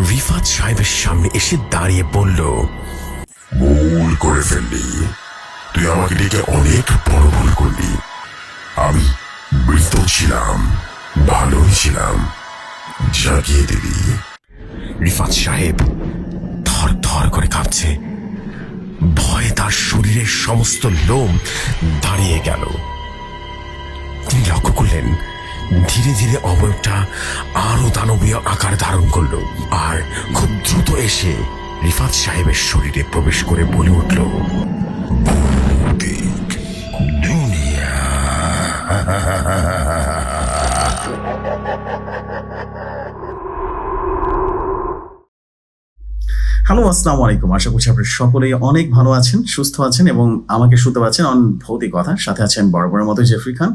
রিফাত সাহেবের সামনে এসে দাঁড়িয়ে বলল, ভুল করে ফেললি, তুই আমাকে ডেকে অনেক বড় ভুল করলি। আমি মৃত ছিলাম, ভালোই ছিলাম, জাগিয়ে দিবি। রিফাত সাহেব থর থর করে কাঁপছে, ভয়ে তার শরীরের সমস্ত লোম দাঁড়িয়ে গেল। তিনি লক্ষ্য করলেন ধীরে ধীরে অবয়বটা আরো দানবীয় আকার ধারণ করল, আর খুব দ্রুত এসে রিফাত সাহেবের শরীরে প্রবেশ করে বলে উঠল, ভৌতিক দুনিয়া। হ্যালো, আসসালামু আলাইকুম। আশা করছি আপনারা সকলেই অনেক ভালো আছেন, সুস্থ আছেন এবং আমাকে শুনতে পাচ্ছেন অন ভৌতিক কথা। সাথে আছেন বরাবরের মতো জেফরি খান।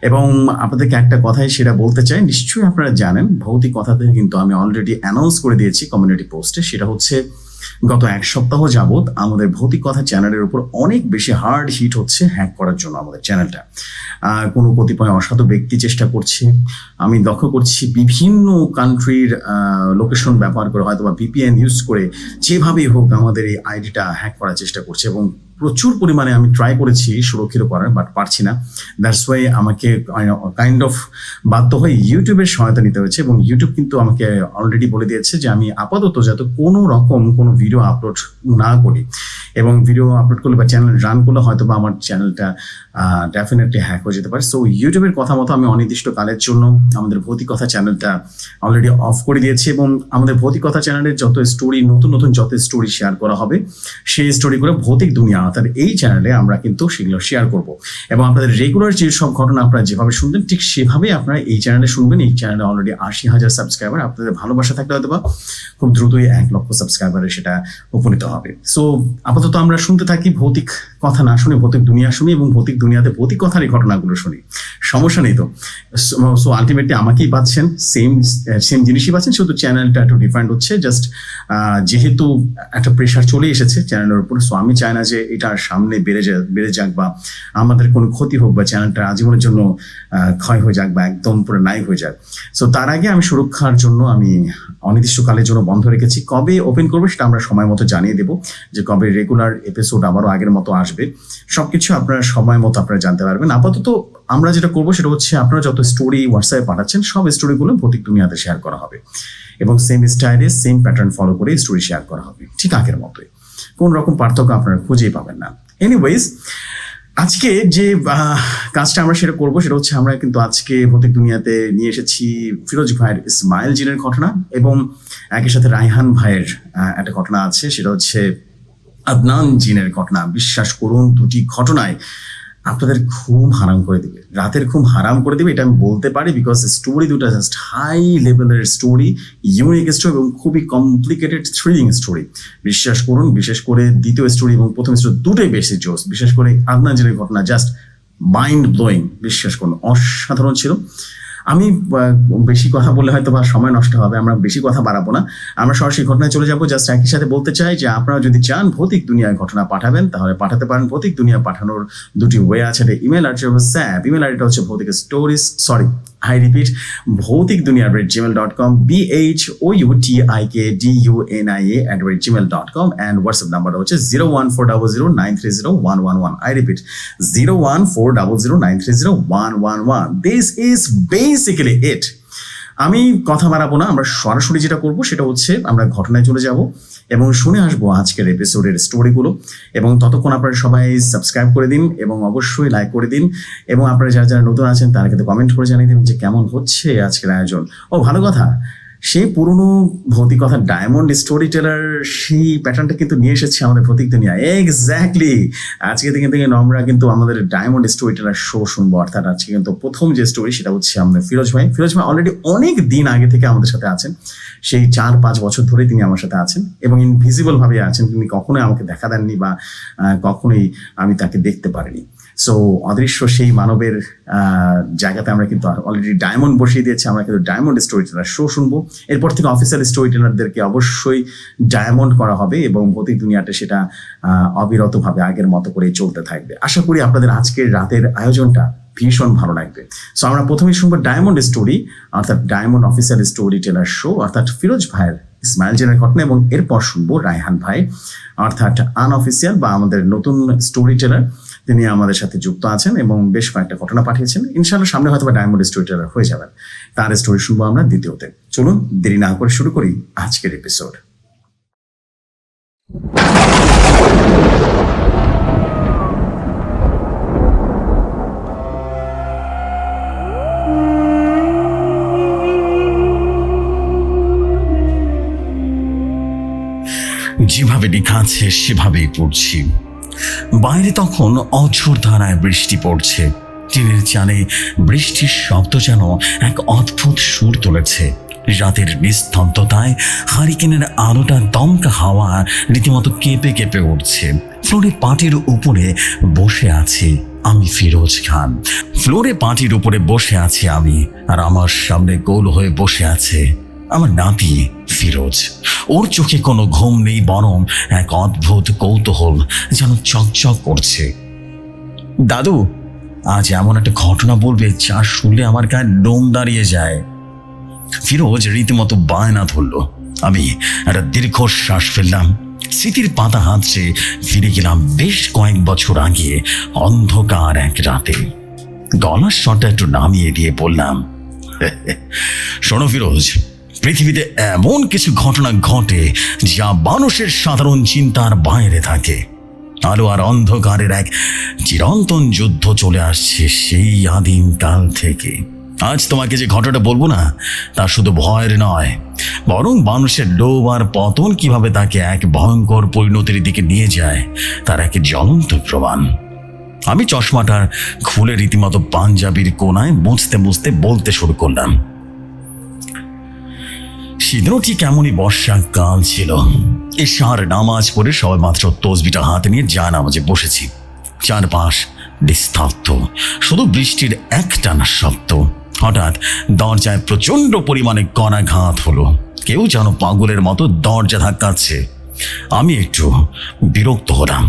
এবং আপনাদেরকে একটা কথাই সেটা বলতে চাই, নিশ্চয়ই আপনারা জানেন ভৌতিক কথাতে কিন্তু আমি অলরেডি অ্যানাউন্স করে দিয়েছি কমিউনিটি পোস্টে। সেটা হচ্ছে গত এক সপ্তাহ যাবৎ আমাদের ভৌতিক কথা চ্যানেলের উপর অনেক বেশি হার্ড হিট হচ্ছে হ্যাক করার জন্য আমাদের চ্যানেলটা। কোনো কতিপয় অসাধু ব্যক্তি চেষ্টা করছে, আমি লক্ষ্য করছি বিভিন্ন কান্ট্রির লোকেশন ব্যবহার করে হয়তো বা ভিপিএন ইউজ করে যেভাবেই হোক আমাদের এই আইডিটা হ্যাক করার চেষ্টা করছে। এবং প্রচুর পরিমাণে আমি ট্রাই করেছি সুরক্ষিত করার, বাট পারছি না। দ্যাটস ওয়াই আমাকে কাইন্ড অফ বাধ্য হয়ে ইউটিউবের সহায়তা নিতে হয়েছে। এবং ইউটিউব কিন্তু আমাকে অলরেডি বলে দিয়েছে যে আমি আপাতত যাতে কোনো রকম কোনো ভিডিও আপলোড না করি, এবং ভিডিও আপলোড করলে বা চ্যানেল রান করলে হয়তো বা আমার চ্যানেলটা ডেফিনেটলি হ্যাক হয়ে যেতে পারে। সো ইউটিউবের কথা মতো আমি অনির্দিষ্টকালের জন্য আমাদের ভৌতিক কথা চ্যানেলটা অলরেডি অফ করে দিয়েছি। এবং আমাদের ভৌতিক কথা চ্যানেলের যত স্টোরি, নতুন নতুন যত স্টোরি শেয়ার করা হবে, সেই স্টোরিগুলো ভৌতিক দুনিয়া অর্থাৎ এই চ্যানেলে আমরা কিন্তু সেগুলো শেয়ার করব। এবং আপনাদের রেগুলার যে সব ঘটনা আপনারা যেভাবে শুনবেন ঠিক সেভাবেই আপনারা এই চ্যানেলে শুনবেন। এই চ্যানেলে অলরেডি 80,000 সাবস্ক্রাইবার, আপনাদের ভালোবাসা থাকলে হয়তো বা খুব দ্রুতই 1 লক্ষ সাবস্ক্রাইবারে সেটা উপনীত হবে। সো আপাতত আমরা শুনতে থাকি, ভৌতিক কথা না শুনে ভৌতিক দুনিয়া শুনি, এবং ভৌতিক দুনিয়াতে ভৌতিক কথার এই ঘটনাগুলো শুনি। সমস্যা নেই তো। সো আলটিমেটলি আমাকেই পাচ্ছেন, সেম জিনিসই পাচ্ছেন, শুধু চ্যানেলটা একটু ডিফারেন্ট হচ্ছে। জাস্ট যেহেতু একটা প্রেশার চলে এসেছে চ্যানেলের উপর, সো আমি চাই না যে এটা সামনে বেড়ে যাক বা আমাদের কোনো ক্ষতি হোক বা চ্যানেলটা আজীবনের জন্য ক্ষয় হয়ে যাক বা একদম পুরো নাই হয়ে যাক। সো তার আগে আমি সুরক্ষার জন্য আমি অনির্দিষ্টকালের জন্য বন্ধ রেখেছি। কবে ওপেন করবে সেটা আমরা সময় মতো জানিয়ে দেবো, যে কবে রেগুলার এপিসোড আবারও আগের মতো আসবে। সবকিছু আপনারা সময় মতো আপনারা জানতে পারবেন। আপাতত আমরা যেটা করবো সেটা হচ্ছে আপনারা যত স্টোরি হোয়াটসঅ্যাপে পাঠাচ্ছেন সব স্টোরিগুলো ভৌতিক দুনিয়াতে শেয়ার করা হবে, এবং সেম স্টাইলে সেম প্যাটার্ন ফলো করে স্টোরি শেয়ার করা হবে, ঠিক আগের মতোই। কোন রকম পার্থক্য আপনারা খুঁজেই পাবেন না। এনিওয়েজ, আজকে যে কাজটা আমরা সেটা করবো সেটা হচ্ছে আমরা কিন্তু আজকে ভৌতিক দুনিয়াতে নিয়ে এসেছি ফিরোজ ভাইয়ের ইসমাইল জিনের ঘটনা, এবং একই সাথে রায়হান ভাইয়ের একটা ঘটনা আছে, সেটা হচ্ছে আদনান জিনের ঘটনা। বিশ্বাস করুন, দুটি ঘটনায় আপনাদের ঘুম হারাম করে দিবে, রাতের ঘুম হারাম করে দিবে, এটা আমি বলতে পারি। বিকজ স্টোরি দুটা জাস্ট হাই লেভেলের স্টোরি, ইউনিক স্টোরি এবং খুবই কমপ্লিকেটেড থ্রিলিং স্টোরি। বিশ্বাস করুন, বিশেষ করে দ্বিতীয় স্টোরি এবং প্রথম স্টোরি দুটোই বেশি জোস। বিশেষ করে আদনান জিনের ঘটনা জাস্ট মাইন্ড ব্লোয়িং, বিশ্বাস করুন অসাধারণ ছিল। আমি বেশি কথা বললে হয়তো বা সময় নষ্ট হবে, আমরা বেশি কথা বাড়াবো না, আমরা সরাসরি ঘটনায় চলে যাবো। জাস্ট একই সাথে বলতে চাই যে আপনারা যদি চান ভৌতিক দুনিয়ায় ঘটনা পাঠাবেন তাহলে পাঠাতে পারেন। ভৌতিক দুনিয়া পাঠানোর দুটি ওয়ে আছে। ইমেল আইডি হচ্ছে স্যাপ, ইমেল আইডিটা হচ্ছে ভৌতিক স্টোরিজ, সরি আই রিপিট, ভৌতিক দুনিয়া @gmail.com, BHOUTIKDUNIA@gmail.com, অ্যান্ড হোয়াটসঅ্যাপ নাম্বারটা হচ্ছে 01400930111। I repeat 01400930111। This is basically ইট। আমি কথা বাড়াবো না, আমরা সরাসরি যেটা করবো সেটা হচ্ছে আমরা ঘটনায় চলে যাব এবং শুনে আসবো আজকের এপিসোডের স্টোরিগুলো। এবং ততক্ষণ আপনারা সবাই সাবস্ক্রাইব করে দিন এবং অবশ্যই লাইক করে দিন, এবং আপনারা যারা যারা নতুন আছেন তারা কিন্তু কমেন্ট করে জানিয়ে দেবেন যে কেমন হচ্ছে আজকের আয়োজন। ও ভালো কথা, সেই পুরনো ভৌতিক কথা ডায়মন্ড স্টোরি টেলার সেই প্যাটার্নটা কিন্তু নিয়ে এসেছে আমাদের ভৌতিক দুনিয়া। এক্স্যাক্টলি, আজকে থেকে আমরা কিন্তু আমাদের ডায়মন্ড স্টোরি টেলার শো শুনবো। অর্থাৎ আজকে কিন্তু প্রথম যে স্টোরি সেটা হচ্ছে আমাদের ফিরোজ ভাই অলরেডি অনেক দিন আগে থেকে আমাদের সাথে আছেন, সেই 4-5 বছর ধরে তিনি আমার সাথে আছেন এবং ইনভিজিবল ভাবে আছেন। তিনি কখনোই আমাকে দেখা দেননি বা কখনোই আমি তাকে দেখতে পারিনি। সো অদৃশ্য সেই মানবের জায়গাতে আমরা কিন্তু অলরেডি ডায়মন্ড বসিয়ে দিয়েছি। আমরা কিন্তু ডায়মন্ড স্টোরি টেলার শো শুনবো। এরপর থেকে অফিসিয়াল স্টোরি টেলারদেরকে অবশ্যই ডায়মন্ড করা হবে এবং ভৌতিক দুনিয়াতে সেটা অবিরতভাবে আগের মতো করে চলতে থাকবে। আশা করি আপনাদের আজকের রাতের আয়োজনটা ভীষণ ভালো লাগবে। সো আমরা প্রথমেই শুনবো ডায়মন্ড স্টোরি, অর্থাৎ diamond official story teller show, অর্থাৎ ফিরোজ ভাইয়ের ইসমাইল জেনের ঘটনা, এবং এরপর শুনবো রায়হান ভাই অর্থাৎ আনঅফিসিয়াল বা আমাদের নতুন স্টোরি টেলার, তিনি আমাদের সাথে যুক্ত আছেন এবং বেশ কয়েকটা ঘটনা পাঠিয়েছেন। ইনশাআল্লাহ সামনে হয়তো ডায়মন্ড স্টোরি টেলার হয়ে যাবেন। তার স্টোরি শুনবো আমরা দ্বিতীয়তে। চলুন দেরি না করে শুরু করি আজকের এপিসোড। যেভাবে লেখা আছে সেভাবেই পড়ছি। বাইরে তখন অঝোর ধারায় বৃষ্টি পড়ছে। টিনের চালে বৃষ্টির শব্দ যেন এক অদ্ভুত সুর তুলেছে। রাতের নিস্তব্ধতায় হারিকেনের আলোটা দমকা হাওয়া রীতিমতো কেঁপে কেঁপে উঠছে। ফ্লোরে পাটির উপরে বসে আছি আমি, ফিরোজ খান। ফ্লোরে পাটির উপরে বসে আছি আমি, আর আমার সামনে গোল হয়ে বসে আছে আমার নাতি ফিরোজ। ওর চোখে কোনো ঘুম নেই, বরং এক অদ্ভুত কৌতূহল যেন চকচক করছে। দাদু, আজ এমন একটা ঘটনা বলবে যা শুনলে আমার গায়ে লোম দাঁড়িয়ে যায়। ফিরোজ রীতিমতো বায়না ধরল। আমি একটা দীর্ঘশ্বাস ফেললাম। স্মৃতির পাতা হাতড়ে ফিরে গেলাম বেশ কয়েক বছর আগে অন্ধকার এক রাতে। গলার স্বরটা একটু নামিয়ে দিয়ে বললাম, শোনো ফিরোজ, পৃথিবীতে এমন কিছু ঘটনা ঘটে যা মানুষের সাধারণ চিন্তার বাইরে থাকে। আলো আর অন্ধকারের এক চিরন্তন যুদ্ধ চলে আসছে সেই আদিম কাল থেকে। আজ তোমাকে যে ঘটনাটা বলবো না, তা শুধু ভয়ের নয়, বরং মানুষের লোভ আর পতন কিভাবে তাকে এক ভয়ঙ্কর পরিণতির দিকে নিয়ে যায় তার এক জ্বলন্ত প্রমাণ। আমি চশমাটা খুলে রীতিমতো পাঞ্জাবির কোনায় মুছতে মুছতে বলতে শুরু করলাম। সেদিনও ঠিক এমনই বর্ষাকাল ছিল। এশার নামাজ পড়ে সবাই মাত্র তসবিটা হাতে নিয়ে জায়নামাজে বসেছি। চারপাশ নিস্তব্ধ, শুধু বৃষ্টির একটানা শব্দ। হঠাৎ দরজায় প্রচন্ড পরিমাণে কণাঘাত হলো। কেউ যেন পাগলের মতো দরজা ধাক্কাচ্ছে। আমি একটু বিরক্ত হলাম।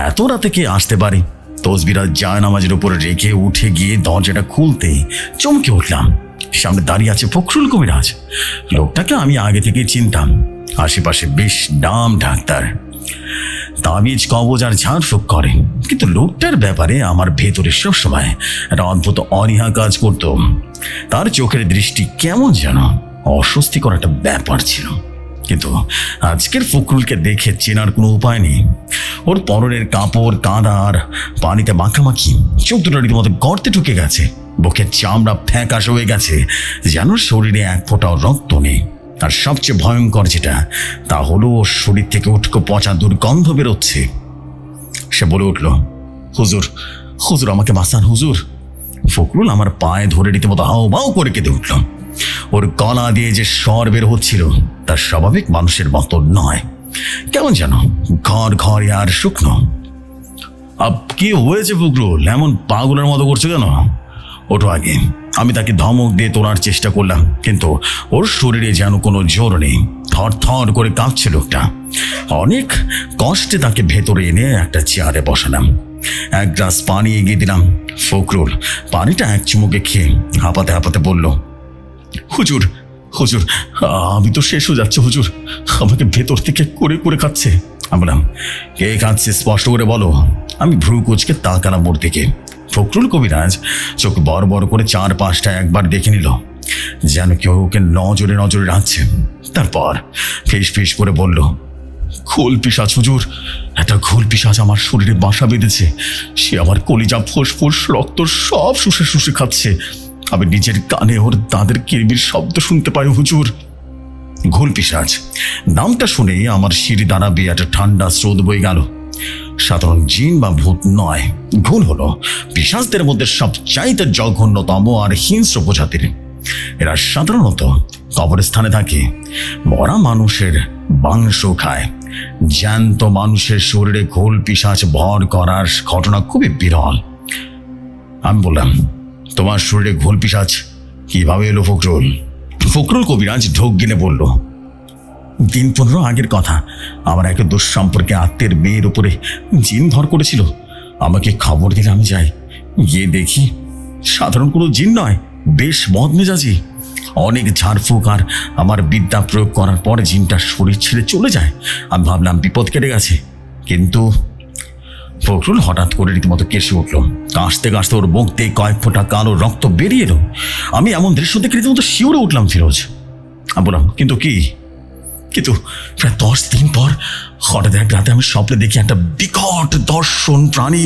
এত রাতে কে আসতে পারে? তসবিরা জায়নামাজের উপরে রেখে উঠে গিয়ে দরজাটা খুলতে চমকে উঠলাম। সামনে দাঁড়িয়ে আছে ফখরুল কবিরাজ। লোকটাকে আমি আগে থেকে চিনতাম। আশেপাশে বেশ নাম ডাক্তার, তাবিজ কবজ আর ঝাড়ফুঁক করে, কিন্তু লোকটার ব্যাপারে আমার ভেতরে সবসময় একটা অদ্ভুত অনীহা কাজ করত। তার চোখের দৃষ্টি কেমন যেন অস্বস্তিকর একটা ব্যাপার ছিল। কিন্তু আজকের ফখরুলকে দেখে চেনার কোনো উপায় নেই। ওর পরনের কাপড় কাদা আর পানিতে মাখামাখি, চোখ দুটো রীতিমতো গর্তে ঢুকে গেছে, বুকের চামড়া ফ্যাকাশ হয়ে গেছে, যেন শরীরে এক ফোঁটাও রক্ত নেই। আর সবচেয়ে ভয়ঙ্কর যেটা, তা হলো ওর শরীর থেকে উটকো পচা দুর্গন্ধ বেরোচ্ছে। সে বলে উঠল, হুজুর, হুজুর আমাকে বাঁচান হুজুর। ফখরুল আমার পায়ে ধরে রীতিমতো হাও করে কেঁদে উঠল। ওর গলা দিয়ে যে স্বর বের হচ্ছিল তা স্বাভাবিক মানুষের মতো নয়, কেমন যেন ঘর ঘরে আর শুকনো। কি হয়েছে ফখরুল, এমন পাগলের মতো করছো কেন? ওঠো আগে। আমি তাকে ধমক দিয়ে তোলার চেষ্টা করলাম, কিন্তু ওর শরীরে যেন কোনো জোর নেই। থর থর করে কাঁপছে লোকটা। অনেক কষ্টে তাকে ভেতরে এনে একটা চেয়ারে বসালাম। এক গ্লাস পানি এগিয়ে দিলাম। ফখরুল পানিটা এক চুমুকে খেয়ে হাঁপাতে হাঁপাতে বলল, হুজুর, হুজুর, আমি তো শেষ হয়ে যাচ্ছে হুজুর, আমাকে ভেতর থেকে করে করে খাচ্ছে। আমি বললাম, কে খাচ্ছে স্পষ্ট করে বলো। আমি ভ্রু কুচকে তাকালাম ওর দিকে। ফখরুল কবিরাজ চোখ বড় বড় করে চারপাশটা একবার দেখে নিল, যেন কেউ ওকে নজরে নজরে রাখছে। তারপর ফিস ফিস করে বলল, ঘোল পিশাচ হুজুর, একটা ঘোল পিশাচ আমার শরীরে বাসা বেঁধেছে। সে আমার কলিজা ফুসফুস রক্ত সব শুষে শুষে খাচ্ছে। আমি নিজের কানে ওর দাঁতের কিরবির শব্দ শুনতে পাই হুজুর। ঘোল পিশাচ নামটা শুনে আমার শিরি দাঁড়া বেয়ে একটা ঠান্ডা স্রোত বয়ে গেল। সাধারণ জিন বা ভূত নয়, ঘোল হলো পিশাচদের মধ্যে সবচাইতে জঘন্যতম আর হিংস্র প্রজাতির। এরা সাধারণত কবরস্থানে থাকে, মরা মানুষের মাংস খায়। জ্যান্ত মানুষের শরীরে ঘোল পিশাচ ভর করার ঘটনা খুবই বিরল। আমি বললাম, তোমার শরীরে ঘোল পিশাচ কিভাবে এলো ফখরুল? ফখরুল কবিরাজ ঢোক গিলে বলল, দিন 15 আগের কথা। আমার এক দুঃসম্পর্কে আত্মীয়ের মেয়ের উপরে জিন ভর করেছিল। আমাকে খবর দিলে আমি যাই, গিয়ে দেখি সাধারণ কোনো জিন নয়, বেশ বদমেজাজি। অনেক ঝাড়ফুঁক আর আমার বিদ্যা প্রয়োগ করার পরে জিনটা শরীর ছেড়ে চলে যায়। আমি ভাবলাম বিপদ কেটে গেছে, কিন্তু ফখরুল হঠাৎ করে রীতিমতো কেসে উঠল। কাশতে কাশতে ওর মুখ দিয়ে কয়েক ফোঁটা কালো রক্ত বেরিয়ে এলো। আমি এমন দৃশ্য দেখে রীতিমতো শিউরে উঠলাম। ফিরোজ, আমি বললাম, কিন্তু প্রায় 10 দিন পর হঠাৎ এক রাতে আমি স্বপ্নে দেখি একটা বিকট দর্শন প্রাণী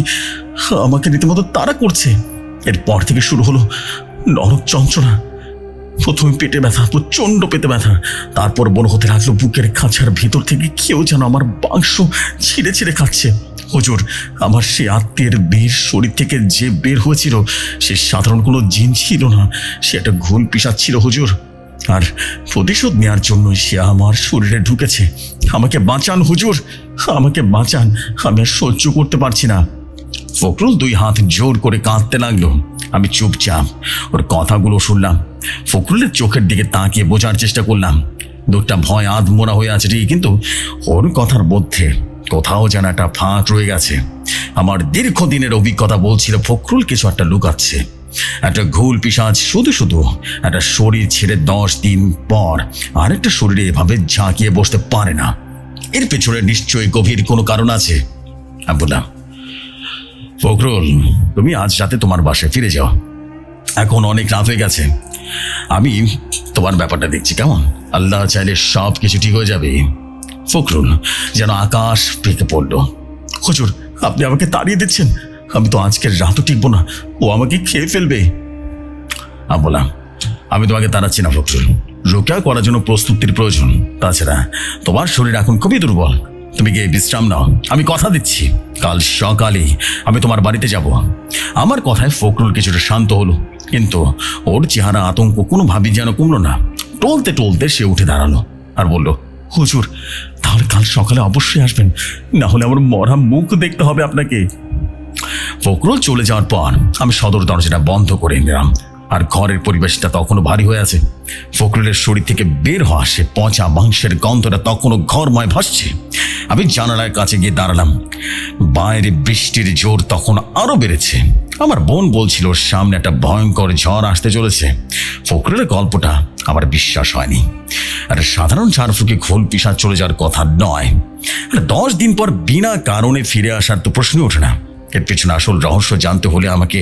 আমাকে রীতিমতো তাড়া করছে। এরপর থেকে শুরু হলো নরক যন্ত্রণা। প্রথমে পেটে ব্যথা, প্রচণ্ড পেটে ব্যথা, তারপর মনে হতে লাগলো বুকের খাঁচার ভিতর থেকে কেউ যেন আমার মাংস ছিঁড়ে ছিঁড়ে খাচ্ছে। হুজুর, আমার সে আত্মীয়ের বীর শরীর থেকে যে বের হয়েছিল সে সাধারণ কোনো জিন ছিল না, সে একটা ঘুল পিশাচ ছিল হুজুর। আর প্রতিশোধ নেওয়ার জন্য সে আমার শরীরে ঢুকেছে। আমাকে বাঁচান হুজুর, আমাকে বাঁচান, আমি আর সহ্য করতে পারছি না। ফখরুল 2 হাত জোর করে কাঁদতে লাগলো। আমি চুপচাপ ওর কথাগুলো শুনলাম। ফখরুলের চোখের দিকে তাকিয়ে বোঝার চেষ্টা করলাম। দুধটা ভয় আধমোড়া হয়ে আছে ঠিক, কিন্তু ওর কথার মধ্যে কোথাও যেন একটা ফাঁক রয়ে গেছে। আমার দীর্ঘদিনের অভিজ্ঞতা বলছিল ফখরুল কিছু একটা লুকাচ্ছে। একটা ঘুল পিশাচ শুধু একটা শরীর ছেড়ে 10 দিন পর আরেকটা শরীরে এভাবে ঝাঁকিয়ে বসতে পারে না। এর পেছনে নিশ্চয়ই গভীর কোনো কারণ আছে। আমি বললাম, ফখরুল, তুমি আজ রাতে তোমার বাসায় ফিরে যাও। এখন অনেক রাত হয়ে গেছে। আমি তোমার ব্যাপারটা দেখছি, কেমন? আল্লাহ চাইলে সব কিছু ঠিক হয়ে যাবে। ফখরুল যেন আকাশ ফেঁকে পড়ল। হুজুর, আপনি আমাকে তাড়িয়ে দিচ্ছেন? আমি তো আজকের রাতও টিকবো না, ও আমাকে খেয়ে ফেলবে। আমি বললাম, আমি তোমাকে তাড়াচ্ছি না ফখরুল, রোকেয়া করার জন্য প্রস্তুতির প্রয়োজন। তাছাড়া তোমার শরীর এখন খুবই দুর্বল, তুমি গিয়ে বিশ্রাম নাও। আমি কথা দিচ্ছি কাল সকালে আমি তোমার বাড়িতে যাব। আমার কথায় ফখরুল কিছুটা শান্ত হলো, কিন্তু ওর চেহারা আতঙ্ক কোনোভাবেই যেন কমলো না। টলতে টলতে সে উঠে দাঁড়ালো আর বলল, হুজুর, তাহলে কাল সকালে অবশ্যই আসবেন, না হলে আমার মরা মুখ দেখতে হবে আপনাকে। ফখরুল চলে যাওয়ার পর আমি সদর দরজাটা বন্ধ করে নিলাম। আর ঘরের পরিবেশটা তখনও ভারী হয়ে আছে। ফখরুলের শরীর থেকে বের হওয়া সে পচা মাংসের গন্ধটা তখনও ঘরময় ভাসছে। আমি জানালার কাছে গিয়ে দাঁড়ালাম। বাইরে বৃষ্টির জোর তখন আরো বেড়েছে। আমার বোন বলছিল সামনে একটা ভয়ঙ্কর ঝড় আসতে চলেছে। ফখরুলের গল্পটা আমার বিশ্বাস হয়নি। আর সাধারণ ঝাড়ফুঁকে ঘোল পিশাচ চলে যাওয়ার কথা নয়। 10 দিন পর বিনা কারণে ফিরে আসার তো প্রশ্নই ওঠে না। এর পেছনে আসল রহস্য জানতে হলে আমাকে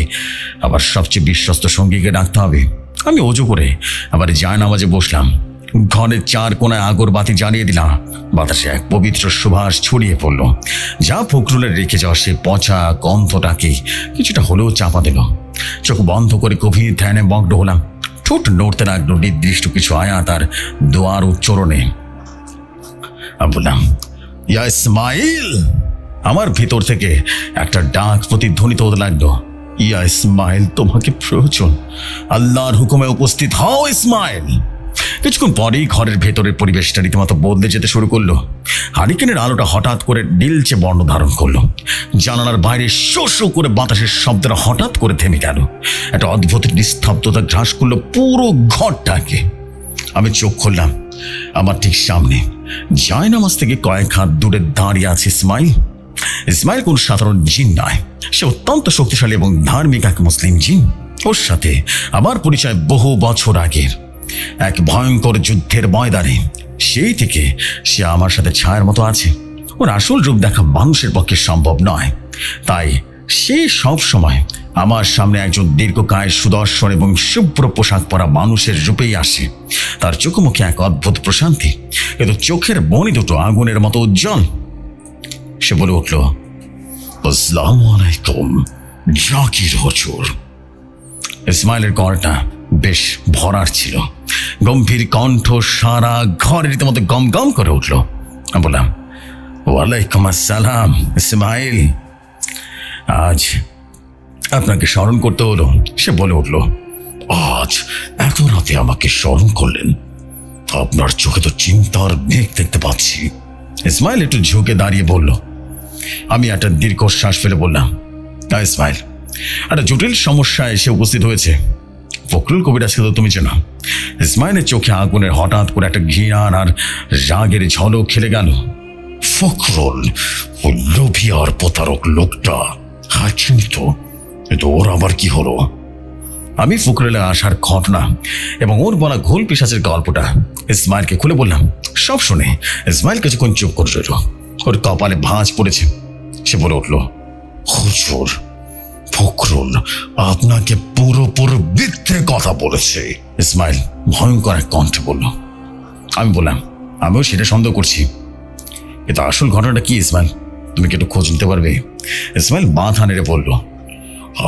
আবার সবচেয়ে বিশ্বস্ত সঙ্গীকে ডাকতে হবে। আমি অজু করে আবার জায়নামাজে বসলাম। ঘরের 4 কোণায় আগরবাতি জ্বালিয়ে দিলাম। বাতাসে এক পবিত্র সুবাস ছড়িয়ে পড়ল, যা ফখরুলের রেখে যাওয়া সে পচা গন্ধটাকে কিছুটা হলেও চাপা দিল। চোখ বন্ধ করে গভীর ধ্যানে মগ্ন হলাম। ঠোঁট নড়তে লাগলো নির্দিষ্ট কিছু আয়াত আর দোয়ার উচ্চারণে। আমি বললাম, ইয়া ইসমাইল। আমার ভিতর থেকে একটা ডাক প্রতিধ্বনিত হতে লাগলো, ইয়া ইসমাইল, তোমাকে প্রয়োজন। আল্লাহর হুকুমে উপস্থিত হও ইসমাইল। কিছুক্ষণ পরেই ঘরের ভেতরের পরিবেশটা রীতিমতো বদলে যেতে শুরু করলো। হারিকেনের আলোটা হঠাৎ করে নীলচে বর্ণ ধারণ করলো। জানালার বাইরে শো শো করে বাতাসের শব্দটা হঠাৎ করে থেমে গেল। একটা অদ্ভুত নিস্তব্ধতা গ্রাস করলো পুরো ঘরটাকে। আমি চোখ খুললাম। আমার ঠিক সামনে জায়নামাজ থেকে কয়েক হাত দূরে দাঁড়িয়ে আছে ইসমাইল। ইসমাইল কোন সাধারণ জিন নয়, সে অত্যন্ত শক্তিশালী এবং ধার্মিক এক মুসলিম জিন। ওর সাথে আমার পরিচয় বহু বছর আগের এক ভয়ঙ্কর যুদ্ধের ময়দানে। সেই থেকে সে আমার সাথে ছায়ার মতো আছে। ওর আসল রূপ দেখা মানুষের পক্ষে সম্ভব নয়, তাই সে সব সময় আমার সামনে একজন দীর্ঘকায় সুদর্শন এবং শুভ্র পোশাক পরা মানুষের রূপেই আসে। তার চোখে মুখে এক অদ্ভুত প্রশান্তি, কিন্তু চোখের মণি দুটো আগুনের মতো উজ্জ্বল। সে বলে উঠল, আসসালামু আলাইকুম জাকির হুজুর। ইসমাইলের গলাটা বেশ ভরার ছিল। গম্ভীর কণ্ঠ সারা ঘরে রীতিমতো গম গম করে উঠল। আমি বললাম, ওয়ালাইকুম আসসালাম ইসমাইল, আজ আপনাকে স্মরণ করতে হলো। সে বলে উঠল, আজ এত রাতে আমাকে স্মরণ করলেন? আপনার চোখে তো চিন্তার মেঘ দেখতে পাচ্ছি। ইসমাইল একটু ঝুঁকে দাঁড়িয়ে বলল। আমি একটা দীর্ঘশ্বাস ফেলে বললাম, ইসমাইল, একটা জটিল সমস্যা এসে উপস্থিত হয়েছে। ফখরুল কবিরাজকে তো তুমি চেনো। ইসমাইলের চোখে আগুনের হঠাৎ করে একটা ঘৃণার আর রাগের ঝলক খেলে গেল। ফখরুল, ওই লোভী আর প্রতারক লোকটা, হ্যাঁ চিনি তো, কিন্তু ওর আবার কি হলো? আমি ফখরুলের আসার ঘটনা এবং ওর বলা ঘোল পিশাচের গল্পটা ইসমাইলকে খুলে বললাম। সব শুনে ইসমাইল কিছুক্ষণ চুপ করে রইল। ওর কপালে ভাঁজ পড়েছে। সে বলে উঠল, হুজুর, ফখরুল আপনাকে পুরোপুরি মিথ্যে কথা বলেছে। ইসমাইল ভয়ঙ্কর এক কণ্ঠে বলল। আমি বললাম, আমিও সেটা সন্দেহ করছি, কিন্তু আসল ঘটনাটা কি ইসমাইল, তুমি কি একটু খোঁজ নিতে পারবে? ইসমাইল বাঁধা নেড়ে বলল,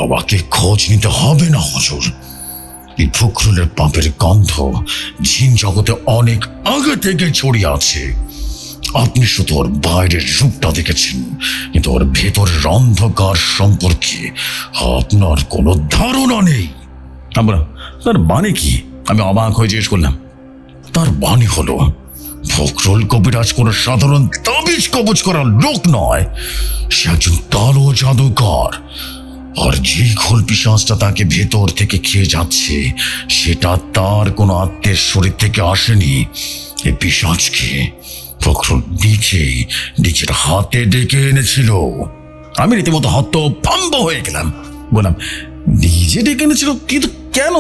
আমাকে খোঁজ নিতে হবে না হুজুর। এই ফখরুলের পাপের গন্ধ জিন জগতে অনেক আগে থেকে ছড়িয়ে আছে। আপনি শুধু ওর বাইরের রূপটা দেখেছেন, কিন্তু ওর ভেতরের অন্ধকার সম্পর্কে আপনার কোনো ধারণা নেই। আমরা তার মানে কি? আমি অবাক হয়ে জিজ্ঞেস করলাম। তার বাণী হলো, ফখরুল কবিরাজ কোনো সাধারণ তাবিজ কবজ করার লোক নয়, সে একজন কালো জাদুকর। আর যে খোল পিশাচটা তাকে ভেতর থেকে খেয়ে যাচ্ছে, সেটা তার কোনো আত্মের শরীর থেকে আসেনি। এই পিশাচকে ফখরুল নিজের হাতে ডেকে এনেছিল। আমি রীতিমতো হতভম্ব হয়ে গেলাম। বললাম, নিজে ডেকে এনেছিল? কিন্তু কেন?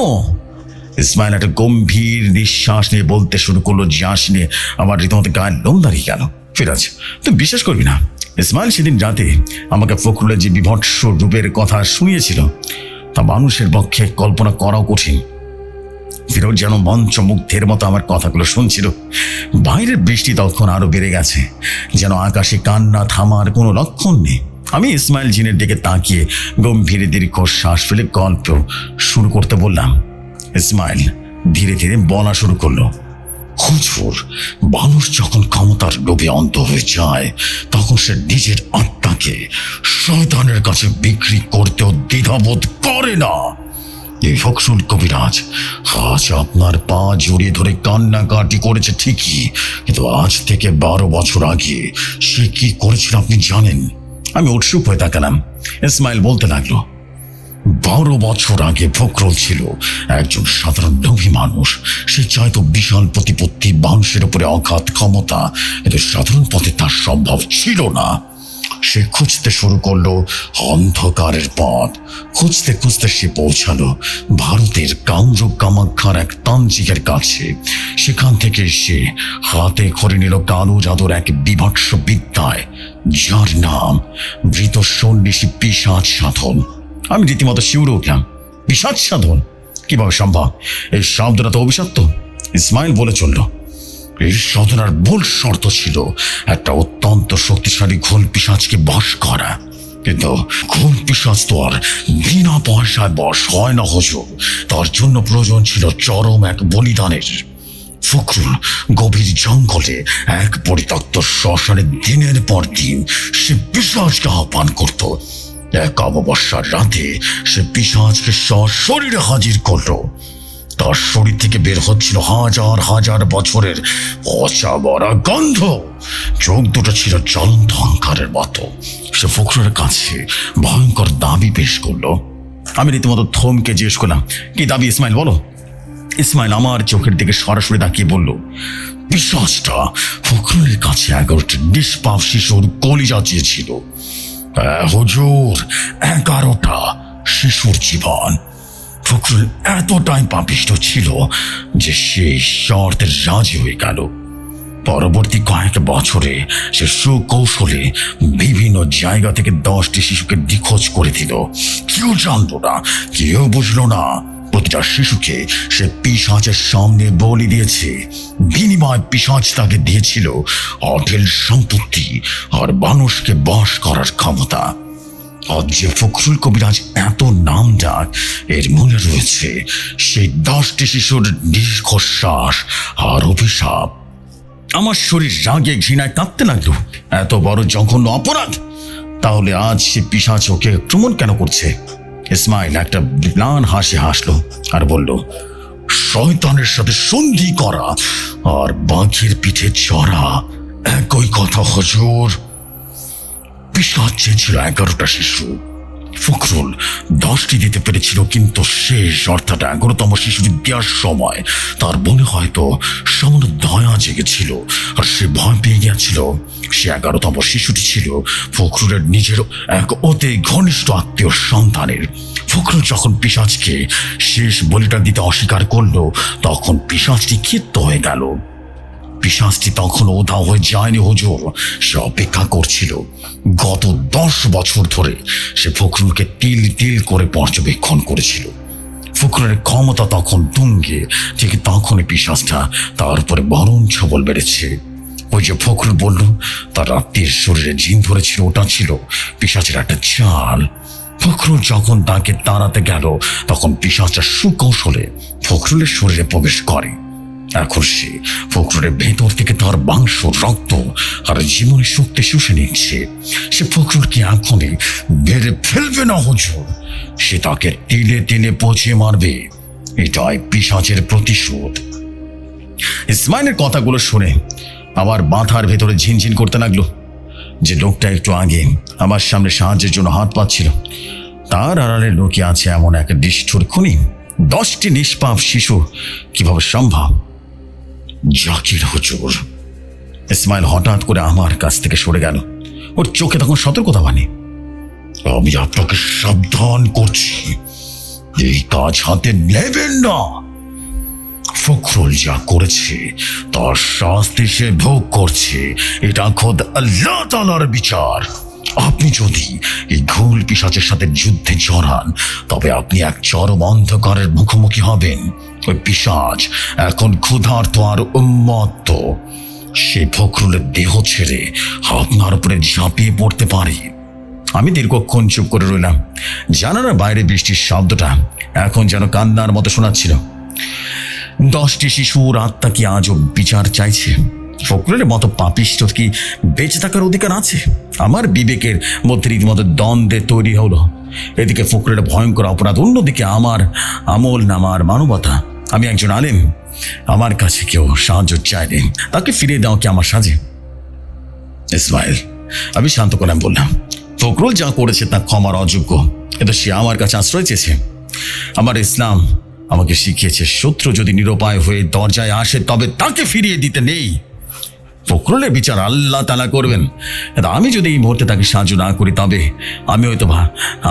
ইসমাইল একটা গম্ভীর নিঃশ্বাস নিয়ে বলতে শুরু করলো, যা শুনে আমার রীতিমতো গায়ের লোম দাঁড়িয়ে গেল। ফিরাজ, তুই বিশ্বাস করবি না, ইসমাইল সেদিন রাতে আমাকে ফখরুলের যে বিভৎস রূপের কথা শুনিয়েছিল, তা মানুষের পক্ষে কল্পনা করাও কঠিন। ফিরোজ যেন মন্ত্রমুগ্ধের মতো আমার কথাগুলো শুনছিল। বাইরের বৃষ্টি তখন আরো বেড়ে গেছে, যেন আকাশে কান্না থামার কোনো লক্ষণ নেই। আমি ইসমাইল জিনের দিকে তাকিয়ে গম্ভীর দীর্ঘ শ্বাস ফেলে গল্প শুরু করতে বললাম। ইসমাইল ধীরে ধীরে বলা শুরু করলো, হুজুর, মানুষ যখন ক্ষমতার লোভে অন্ধ হয়ে যায়, তখন সে নিজের আত্মাকে শয়তানের কাছে বিক্রি করতেও দ্বিধাবোধ করে না। এই ফখরুল কবিরাজ আজ আপনার পা জড়িয়ে ধরে কান্নাকাটি করেছে ঠিকই, কিন্তু আজ থেকে 12 বছর আগে সে কি করেছিল আপনি জানেন? আমি উৎসুক হয়ে তাকালাম। ইসমাইল বলতে লাগলো, 12 বছর আগে ফখরুল ছিল একজন সাধারণ লোভী মানুষ। সে চাইতো বিশাল প্রতিপত্তি, মানুষের উপরে অগাধ ক্ষমতা, কিন্তু সাধারণ পথে তার সম্ভব ছিল না। সে খুঁজতে শুরু করলো অন্ধকারের পথ। খুঁজতে খুঁজতে সে পৌঁছালো ভারতের কামাখ্যার এক তান্ত্রিকের কাছে। সেখান থেকে সে হাতে করে নিল কালো জাদুর এক বিভৎস বিদ্যায়, যার নাম মৃত সন্ন্যাসী পিশাচ সাধন। আমি রীতিমতো শিউরে উঠলাম। পিশাচ সাধন কিভাবে সম্ভব? এই শব্দটা তো অভিশপ্ত। ইসমাইল বলে চলল, এই সাধনার মূল শর্ত ছিল একটা অত্যন্ত শক্তিশালী ঘোল পিশাচকে বশ করা। কিন্তু ঘোল পিশাচ তো আর বিনা পয়সায় বশ হয় না হুজুর। তার জন্য প্রয়োজন ছিল চরম এক বলিদানের। ফখরুল গভীর জঙ্গলে এক পরিত্যক্ত শ্মশানে দিনের পর দিন সে পিশাচকে আহ্বান করত। এক অমাবস্যার রাতে সে পিশাচকে সশরীরে হাজির করলো। তার শরীর থেকে বের হচ্ছিল হাজার হাজার বছরের পচা মরা গন্ধ। চোখ দুটো ছিল জ্বলন্ত অহংকারের মতো। সে ফখরুলের কাছে ভয়ঙ্কর দাবি পেশ করলো। আমি রীতিমতো থমকে জিজ্ঞেস করলাম, কি দাবি ইসমাইল, বলো? ইসমাইল আমার চোখের দিকে সরাসরি তাকিয়ে বলল, পিশাচটা ফখরুলের কাছে 11টি নিষ্পাপ শিশুর কলিজা চেয়েছিল। হুজুর, 11টা শিশুর জীবন। ফখরুল এতটাই পাপিষ্ঠ ছিল যে সে শর্তের রাজি হয়ে গেল। পরবর্তী কয়েক বছরে সে সুকৌশলে বিভিন্ন জায়গা থেকে 10টি শিশুকে নিখোঁজ করে দিল। কেউ জানতো না, কেউ বুঝলো না। প্রতিটা শিশুকে সে পিশাচের সামনে বলি দিয়েছে। বিনিময় পিশাচ তাকে দিয়েছিল অঢেল সম্পত্তি আর মানুষকে বশ করার ক্ষমতা। আজ যে ফখরুল কবিরাজ এত নাম ডাক, এর মনে রয়েছে সেই 10টি শিশুর নিঃশ্বাস আর অভিশাপ। আমার শরীর রাগে ঘৃণায় কাঁপতে লাগলো। এত বড় জঘন্য অপরাধ, তাহলে আজ সে পিশাচ ওকে আক্রমণ কেন করছে? ইসমাইল একটা ম্লান হাসি হাসলো আর বলল, শয়তানের সাথে সন্ধি করা আর বাঘের পিঠে চড়া একই কথা হুজুর। পিশাচ চেয়েছিল 11টা শিশু, ফখরুল 10টি দিতে পেরেছিল, কিন্তু শেষ অর্থাৎ 11তম শিশুটি দেওয়ার সময় তার মনে হয়তো সামান্য দয়া জেগেছিল, আর সে ভয় পেয়ে গিয়েছিল। সে 11তম শিশুটি ছিল ফখরুলের নিজের এক অতি ঘনিষ্ঠ আত্মীয় সন্তানের। ফখরুল যখন পিশাচকে শেষ বলিটা দিতে অস্বীকার করলো, তখন পিশাচটি ক্ষিপ্ত হয়ে গেল। পিশাচটি তখন উধাও হয়ে যায়নি হুজুর, সে অপেক্ষা করছিল। গত 10 বছর ধরে সে ফখরুলকে তিল তিল করে পর্যবেক্ষণ করেছিল। ফখরুলের ক্ষমতা তখন তুঙ্গে, ঠিক তখনই পিশাচটা তার উপরে বরণ ছবল বেড়েছে। ওই যে ফখরুল বলল তার আত্মীয় শরীরে জিন ধরেছিল, ওটা ছিল পিশাচের একটা চাল। ফখরুল যখন তাকে তাড়াতে গেল, তখন পিশাচটা সুকৌশলে ফখরুলের শরীরে প্রবেশ করে। এখন সে ফখরুলের ভেতর থেকে তার মাংস, রক্ত আর জীবনের শক্তি শুষে নিচ্ছে। সে ফখরুলকে এখনই বেড়ে ফেলবে না হুজুর, সে তাকে টেনে টেনে পচিয়ে মারবে। এটাই পিশাচের প্রতিশোধ। ইসমাইলের কথাগুলো শুনে আমার মাথার ভেতরে ঝিনঝিন করতে লাগলো। যে লোকটা একটু আগে আমার সামনে সাহায্যের জন্য হাত পাচ্ছিল, তার আড়ালে লুকিয়ে আছে এমন এক নিষ্ঠুর খুনি। 10টি নিষ্পাপ শিশু কিভাবে সম্ভব? জাকির হুজুর। ইসমাইল হঠাৎ করে আমার কাছ থেকে সরে গেল। ওর চোখে তখন সতর্কতা বাণী। আমি আপনাকে সাবধান করছি, এই কাজ হাতে নেবেন না। ফখরুল যা করেছে তার শাস্তি সে ভোগ করছে, এটা খোদ আল্লাহ তাআলার বিচার। আপনি যদি এই ঘুল পিশাচের সাথে যুদ্ধে জড়ান, তবে আপনি এক চরম অন্ধকারের মুখোমুখি হবেন। ওই পিশাচ এখন ক্ষুধার্ত আর উন্মত্ত। সে ফখরুলের দেহ ছেড়ে আপনার উপরে ঝাঁপিয়ে পড়তে পারে। আমি দীর্ঘক্ষণ চুপ করে রইলাম। জানালার বাইরে বৃষ্টির শব্দটা এখন যেন কান্নার মতো শোনাচ্ছিল। 10টি শিশুর আত্মা কি আজও বিচার চাইছে? ফখরুলের মতো পাপিষ্ঠ কি বেঁচে থাকার অধিকার আছে? আমার বিবেকের মধ্যে রীতিমতো দ্বন্দ্বে তৈরি হলো। এদিকে ফখরুলের ভয়ঙ্কর অপরাধ, অন্যদিকে আমার আমল নামার মানবতা। আমি একজন আলেম, আমার কাছে কেউ সাহায্য চাইলে তাকে ফিরিয়ে দেওয়া কি আমার সাজে? ইসমাইল, আমি শান্ত কলাম বললাম, ফখরুল যা করেছে তা ক্ষমার অযোগ্য, কিন্তু সে আমার কাছে আশ্রয় চেয়েছে। আমার ইসলাম আমাকে শিখিয়েছে, শত্রু যদি নিরুপায় হয়ে দরজায় আসে তবে তাকে ফিরিয়ে দিতে নেই। ফখরুলের বিচার আল্লাহ তাআলা করবেন। আমি যদি এই মুহূর্তে তাকে সাহায্য না করি, তবে আমি হয়তো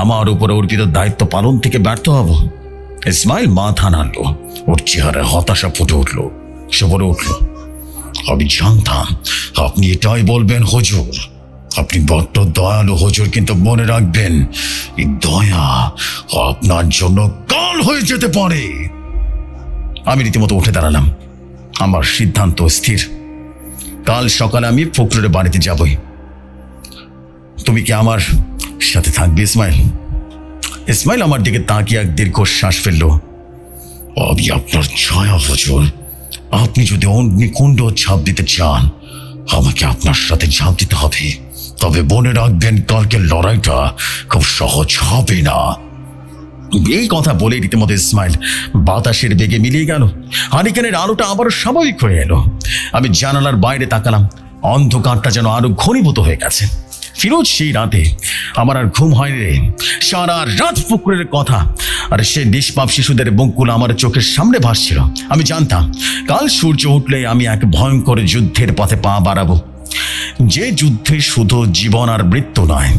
আমার উপরে অর্পিত দায়িত্ব পালন থেকে ব্যর্থ হব। ইসমাইল মাথা নাড়ল, ওর চেহারায় হতাশা ফুটে উঠল। সে বলে উঠল, আমি জানতাম আপনি এটাই বলবেন হুজুর। আপনি বড্ড দয়ালু হুজুর, কিন্তু মনে রাখবেন এই দয়া আপনার জন্য কাল হয়ে যেতে পারে। আমি রীতিমতো উঠে দাঁড়ালাম। আমার সিদ্ধান্ত স্থির, কাল সকালে আমি ফখরুলের বাড়িতে যাবই। তুমি কি আমার সাথে থাকবে ইসমাইল? ইসমাইল আমার দিকে তাকিয়ে এক দীর্ঘ শ্বাস ফেলল। আমি আপনার ছায়া হুজুর, আপনি যদি অগ্নিকুণ্ড ঝাঁপ দিতে চান, আমাকে আপনার সাথে ঝাঁপ দিতে হবে। তবে মনে রাখবেন, কালকের লড়াইটা খুব সহজ হবে না। এই কথা বলে রীতিমতো ইসমাইল বাতাসের বেগে মিলিয়ে গেল। হারিকেনের আলোটা আবারও স্বাভাবিক হয়ে এলো। আমি জানালার বাইরে তাকালাম, অন্ধকারটা যেন আরো ঘনীভূত হয়ে গেছে। ফিরোজ সেই রাতে আমার আর ঘুম হয়নি রে। সারা রাত ফখরুলের কথা আর সে নিষ্পাপ শিশুদের মুখগুলো আমার চোখের সামনে ভাসছিল। আমি জানতাম কাল সূর্য উঠলে আমি এক ভয়ঙ্কর যুদ্ধের পথে পা বাড়াবো। যে যুদ্ধে শুধু জীবন আর মৃত্যু নয়,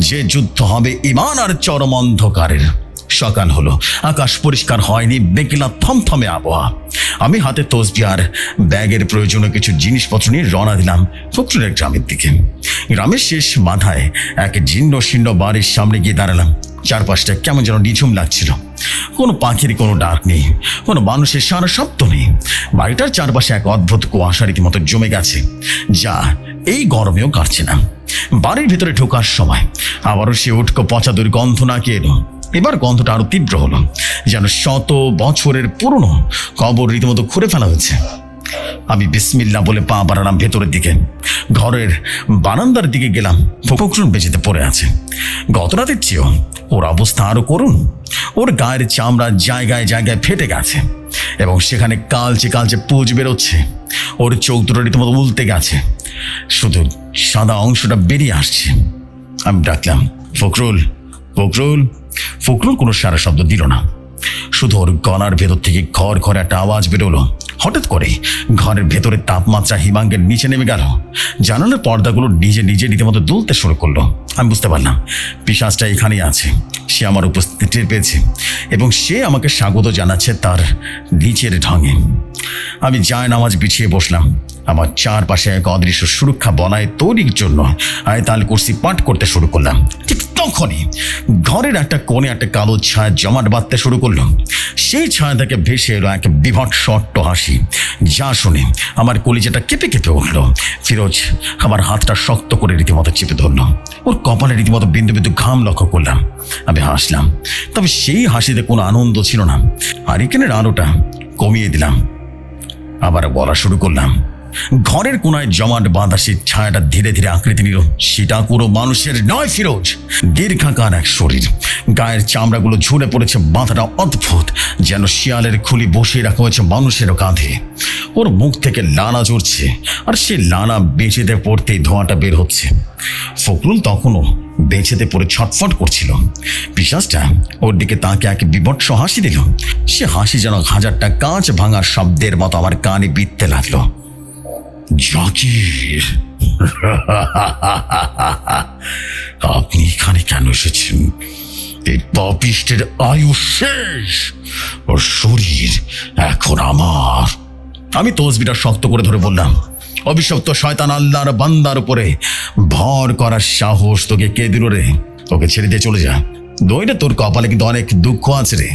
যে যুদ্ধ হবে ঈমান আর চরম অন্ধকারের। সকাল হলো, আকাশ পরিষ্কার হয়নি, মেঘলা থমথমে আবহাওয়া। আমি হাতে তসবিহ আর ব্যাগের প্রয়োজনীয় কিছু জিনিসপত্র নিয়ে রওনা দিলাম ফখরুলের গ্রামের দিকে। গ্রামের শেষ মাথায় এক জীর্ণ শীর্ণ বাড়ির সামনে গিয়ে দাঁড়ালাম। চারপাশটা কেমন যেন নিঝুম লাগছিল। কোনো পাখির কোনো ডাক নেই, কোনো মানুষের সারা শব্দ নেই। বাড়িটার চারপাশে এক অদ্ভুত কুয়াশা রীতিমতো জমে গেছে, যা এই গরমেও কাটছে না। বাড়ির ভিতরে ঢোকার সময় আবারও সে উটকো পচা দুর্গন্ধ নাকি এলো। এবার গন্ধটা আরো তীব্র হলো, যেন শত বছরের পুরনো কবর রীতিমতো খুঁড়ে ফেলা হয়েছে। আমি বিসমিল্লাহ বলে পা বাড়ালাম ভেতরের দিকে। ঘরের বারান্দার দিকে গেলাম। ফখরুল বেঁচেতে পড়ে আছে। গত রাতের চেয়েও ওর অবস্থা আরো করুন। ওর গায়ের চামড়া জায়গায় জায়গায় ফেটে গেছে এবং সেখানে কালচে কালচে পুঁজ বেরোচ্ছে। ওর চোখ দুটো রীতিমতো উল্টে গেছে, শুধু সাদা অংশটা বেরিয়ে আসছে। আমি ডাকলাম, ফখরুল ফখরুল ফখরুল কোনো সারা শব্দ দিল না, শুধু ওর গলার ভেতর থেকে ঘর ঘরে একটা আওয়াজ বেরোলো। হঠাৎ করে ঘরের ভেতরে তাপমাত্রা হিমাঙ্গের নিচে নেমে গেল। জানালার পর্দাগুলো নিজে নিজে রীতিমতো দুলতে শুরু করলো। আমি বুঝতে পারলাম পিশাচটা এখানেই আছে। সে আমার উপস্থিতি টের পেয়েছে এবং সে আমাকে স্বাগত জানাচ্ছে তার নিচের ঢঙে। আমি জায়নামাজ বিছিয়ে বসলাম। আমার চারপাশে এক অদৃশ্য সুরক্ষা বলয় তৈরির জন্য আয়তাল কুরসি পাঠ করতে শুরু করলাম। ঠিক তখনই ঘরের একটা কোণে একটা কালো ছায়া জমাট বাঁধতে শুরু করলো। সেই ছায়া থেকে ভেসে এলো এক বিভৎস হাসি, যা শুনে আমার কলিজাটা কেঁপে কেঁপে উঠলো। ফিরোজ আমার হাতটা শক্ত করে রীতিমতো চেপে ধরলো। ওর কপালে রীতিমতো বিন্দু বিন্দু ঘাম লক্ষ্য করলাম। আমি হাসলাম, তবে সেই হাসিতে কোনো আনন্দ ছিল না। হারিকেনের আলোটা কমিয়ে দিলাম, আবার বলা শুরু করলাম। ঘরের কোনায় জমাট বাঁধা সেই ছায়াটা ধীরে ধীরে আকৃতি নিল। সেটা কোনো মানুষের নয় ফিরোজ, দীর্ঘাকার এক শরীর। গায়ের চামড়াগুলো ঝুলে পড়েছে, মাথাটা অদ্ভুত, যেন শিয়ালের খুলি বসিয়ে রাখা হয়েছে মানুষেরও কাঁধে। ওর মুখ থেকে লালা ঝরছে, আর সেই লালা বেঁচেতে পড়তেই ধোঁয়াটা বের হচ্ছে। ফখরুল তখনও বেঁচেতে পড়ে ছটফট করছিল। পিশাচটা ওর দিকে তাকে এক বিভৎস হাসি দিল। সে হাসি যেন হাজারটা কাঁচ ভাঙার শব্দের মতো আমার কানে বিঁধতে লাগলো। জাকির, আপনি এখানে কেন এসেছেন? এই পাপিষ্টের আয়ু শেষ, ওর শরীর এখন আমার। আমি তসবিটা শক্ত করে ধরে বললাম, অভিশপ্ত শয়তান আল্লাহর বান্দার উপরে ভর করার সাহস তোকে কে দিল রে? ওকে ছেড়ে দিয়ে চলে যা। দইটা তোর কপালে কিন্তু অনেক দুঃখ আছে রে।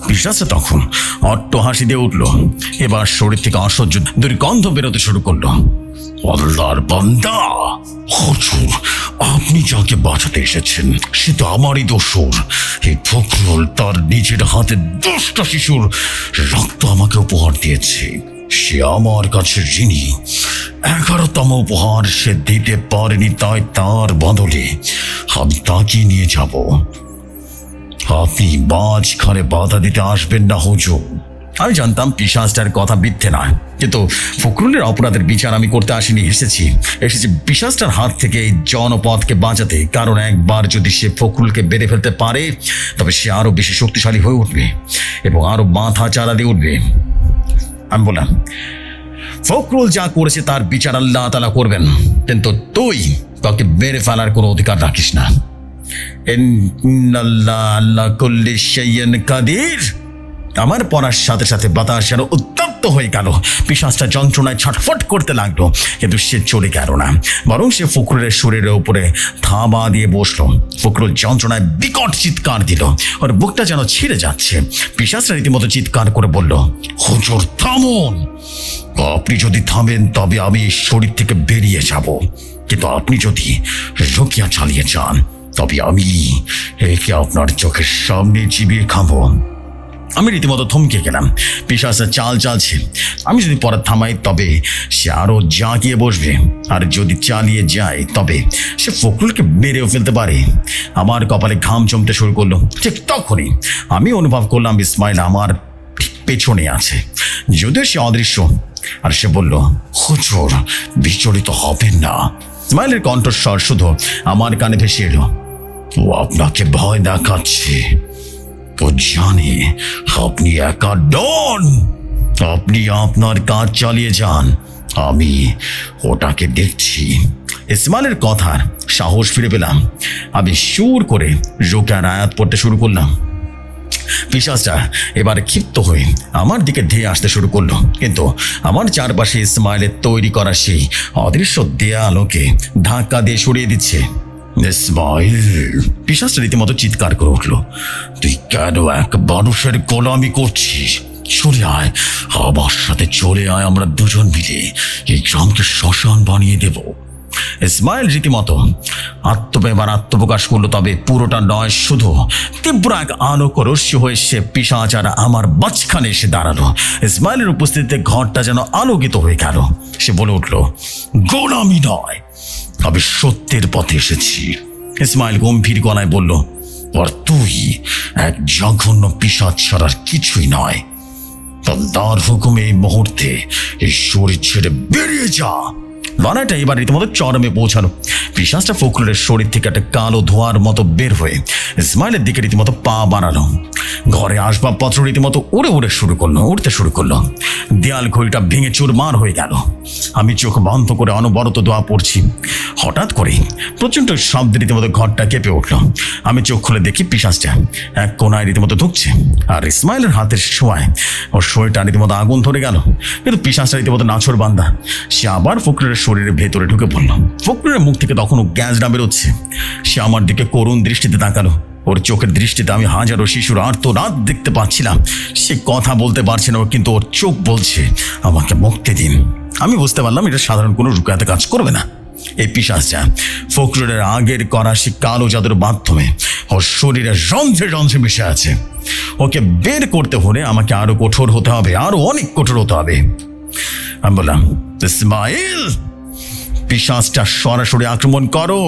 পিশাচটা তখন অট্ট হাসি দিয়ে উঠলো। এবার শরীর থেকে অসহ্য দুর্গন্ধ বেরোতে শুরু করলো। আল্লাহর বান্দা, হুজুর, আপনি যাকে বাঁচাতে এসেছেন সে তো আমারই দোসর। এই ফখরুল তার নিজের হাতে 10টা শিশুর রক্ত আমাকে উপহার দিয়েছে। সে আমার কাছে ঋণী। 11তম উপহার সে দিতে পারেনি, তাই তার বদলে আমি তাকে নিয়ে যাব। আপনি মাঝখানে বাধা দিতে আসবেন না হুজুর। আমি জানতাম পিশাচটার কথা মিথ্যে নয়, কিন্তু ফখরুলের অপরাধের বিচার আমি করতে আসিনি। এসেছি পিশাচটার হাত থেকে এই জনপদকে বাঁচাতে। কারণ একবার যদি সে ফখরুলকে বেড়ে ফেলতে পারে, তবে সে আরো বেশি শক্তিশালী হয়ে উঠবে এবং আরো মাথা চারা দিয়ে উঠবে। আমি বললাম, ফখরুল যা করেছে তার বিচার আল্লাহ তাআলা করবেন, কিন্তু তুই তাকে বেড়ে ফেলার কোনো অধিকার রাখিস না। ইন্নাল্লাহ আলা কুল্লি শাইইন কাদির। আমার পড়ার সাথে সাথে বাতাস যেন উত্তপ্ত হয়ে গেল। পিশাচটা যন্ত্রণায় ছটফট করতে লাগলো, কিন্তু সে চলে গেল না, বরং সে ফখরুলের শরীরের উপরে থাবা দিয়ে বসলো। ফখরুল যন্ত্রণায় বিকট চিৎকার দিল, ওর বুকটা যেন ছিঁড়ে যাচ্ছে। পিশাচটা রীতিমতো চিৎকার করে বলল, হুজুর থামুন, আপনি যদি থামেন তবে আমি এই শরীর থেকে বেরিয়ে যাব, কিন্তু আপনি যদি রুকিয়া চালিয়ে যান তবে আমি একে আপনার চোখের সামনে চিবিয়ে খাবো। আমি রীতিমতো থমকে গেলাম। পিশাচটা চাল চালছে। আমি যদি পড়া থামাই তবে সে আরো জাগিয়ে বসবে, আর যদি চালিয়ে যায় তবে সে ফখরুলকে মেরেও ফেলতে পারে। আমার কপালে ঘাম জমতে শুরু করলো। ঠিক তখনই আমি অনুভব করলাম ইসমাইল আমার ঠিক পেছনে আছে, যদিও সে অদৃশ্য। আর সে বলল, হুজুর বিচলিত হবেন না। ইসমাইলের কণ্ঠস্বর শুধু আমার কানে ভেসে এলো। ও আপনাকে ভয় দেখাচ্ছে, ও জানে আপনি একা ডন। আপনি আপনার কাজ চালিয়ে যান, আমি ওটাকে দেখছি। ইসমাইলের কথার সাহস ফিরে পেলাম। আমি সুর করে রোকার আয়াত পড়তে শুরু করলাম। পিশাচটা এবার ক্ষিপ্ত হয়ে আমার দিকে ধেয়ে আসতে শুরু করলো, কিন্তু আমার চারপাশে ইসমাইলের তৈরি করা সেই অদৃশ্য দেয়ালকে ধাক্কা দিয়ে সরিয়ে দিচ্ছে। ইসমাইল, পিশাচটা রীতিমতো চিৎকার করে উঠলো, তুই কেন এক মানুষের গোলামি করছিস? চলে আয়, আমার সাথে চলে আয়, আমরা দুজন মিলে এই গ্রামকে শ্মশান বানিয়ে দেব। ইসমাইল রীতিমতো আত্মপ্রকাশ করলো, তবে পুরোটা নয়, শুধু তীব্র এক আলোক রশ্মি হয়ে সে পিশাচ আর আমার মাঝখানে এসে দাঁড়ালো। ইসমাইলের উপস্থিতিতে ঘরটা যেন আলোকিত হয়ে গেল। সে বলে উঠলো, গোলামি নয়, আমি সত্যের পথে এসেছি। ইসমাইল গম্ভীর গলায় বলল, আর তুই এক জঘন্য পিশাচ ছাড়ার কিছুই নয়। আল্লাহর হুকুমে এই মুহূর্তে এই শরীর ছেড়ে বেরিয়ে যা, লড়াইটা এবার রীতিমতো চরমে পৌঁছালো। পিশাচটা ফখরুলের শরীর থেকে একটা কালো ধোঁয়ার মতো বের হয়ে ইসমাইলের দিকে রীতিমতো পা বাড়ালো। ঘরে আসবাবপত্র রীতিমতো উড়তে শুরু করলো। দেয়াল ঘড়িটা ভেঙে চুরমার হয়ে গেল। আমি চোখ বন্ধ করে অনবরত দোয়া পড়ছি। হঠাৎ করে প্রচণ্ড শব্দে রীতিমতো ঘরটা কেঁপে উঠলো। আমি চোখ খুলে দেখি পিশাচটা এক কোনায় রীতিমতো ঢুকছে, আর ইসমাইলের হাতের ছোঁয়ায় ওর শরীরটা রীতিমতো আগুন ধরে গেল। কিন্তু পিশাচটা রীতিমতো নাছর বান্দা, সে আবার ফখরুলের শরীরের ভেতরে ঢুকে পড়লো। ফখরুলের মুখ থেকে তখনও গ্যাস না বেরোচ্ছে। সে আমার দিকে করুণ দৃষ্টিতে তাকালো। ওর চোখের দৃষ্টিতে আমি হাজারো শিশুর আর্তনাদ দেখতে পাচ্ছিলাম। সে কথা বলতে পারছে না, কিন্তু ওর চোখ বলছে আমাকে মুক্তি দিন। আমি বুঝতে পারলাম এটা সাধারণ কোনো রুকায়াতে কাজ করবে না। এই পিশাচটা ফখরুলের আগের করা সে কালো জাদুর মাধ্যমে ওর শরীরে রন্ধ্রে রন্ধ্রে মিশে আছে। ওকে বের করতে হলে আমাকে আরো কঠোর হতে হবে, আরো অনেক কঠোর হতে হবে। আমি বললাম, ইসমাইল, পিশাচটা সরাসরি আক্রমণ করো।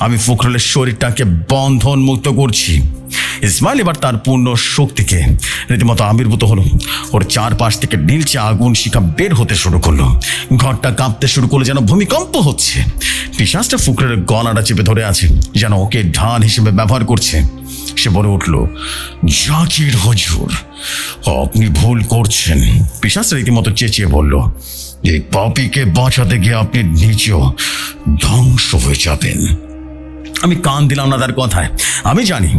আমি ফখরুলের শরীরটাকে বন্ধন মুক্ত করছি। ইসমাইল এবার তার পূর্ণ শক্তিকে রীতিমতো আবির্ভূত হলো। ওর চারপাশ থেকে নীলচে আগুন শিখা বের হতে শুরু করলো। ঘরটা কাঁপতে শুরু করলো, যেন ভূমিকম্প হচ্ছে। পিশাচটা ফখরুলের গলাটা চেপে ধরে আছে, যেন ওকে ঢাল হিসেবে ব্যবহার করছে। সে বলে উঠল, জাকির হুজুর, আপনি ভুল করছেন। পিশাচটা রীতিমতো চেঁচিয়ে বলল, এই পাপীকে বাঁচাতে গিয়ে আপনি নিজেও ধ্বংস হয়ে যাবেন। আমি কান দিলাম না তার কথায়। আমি জানি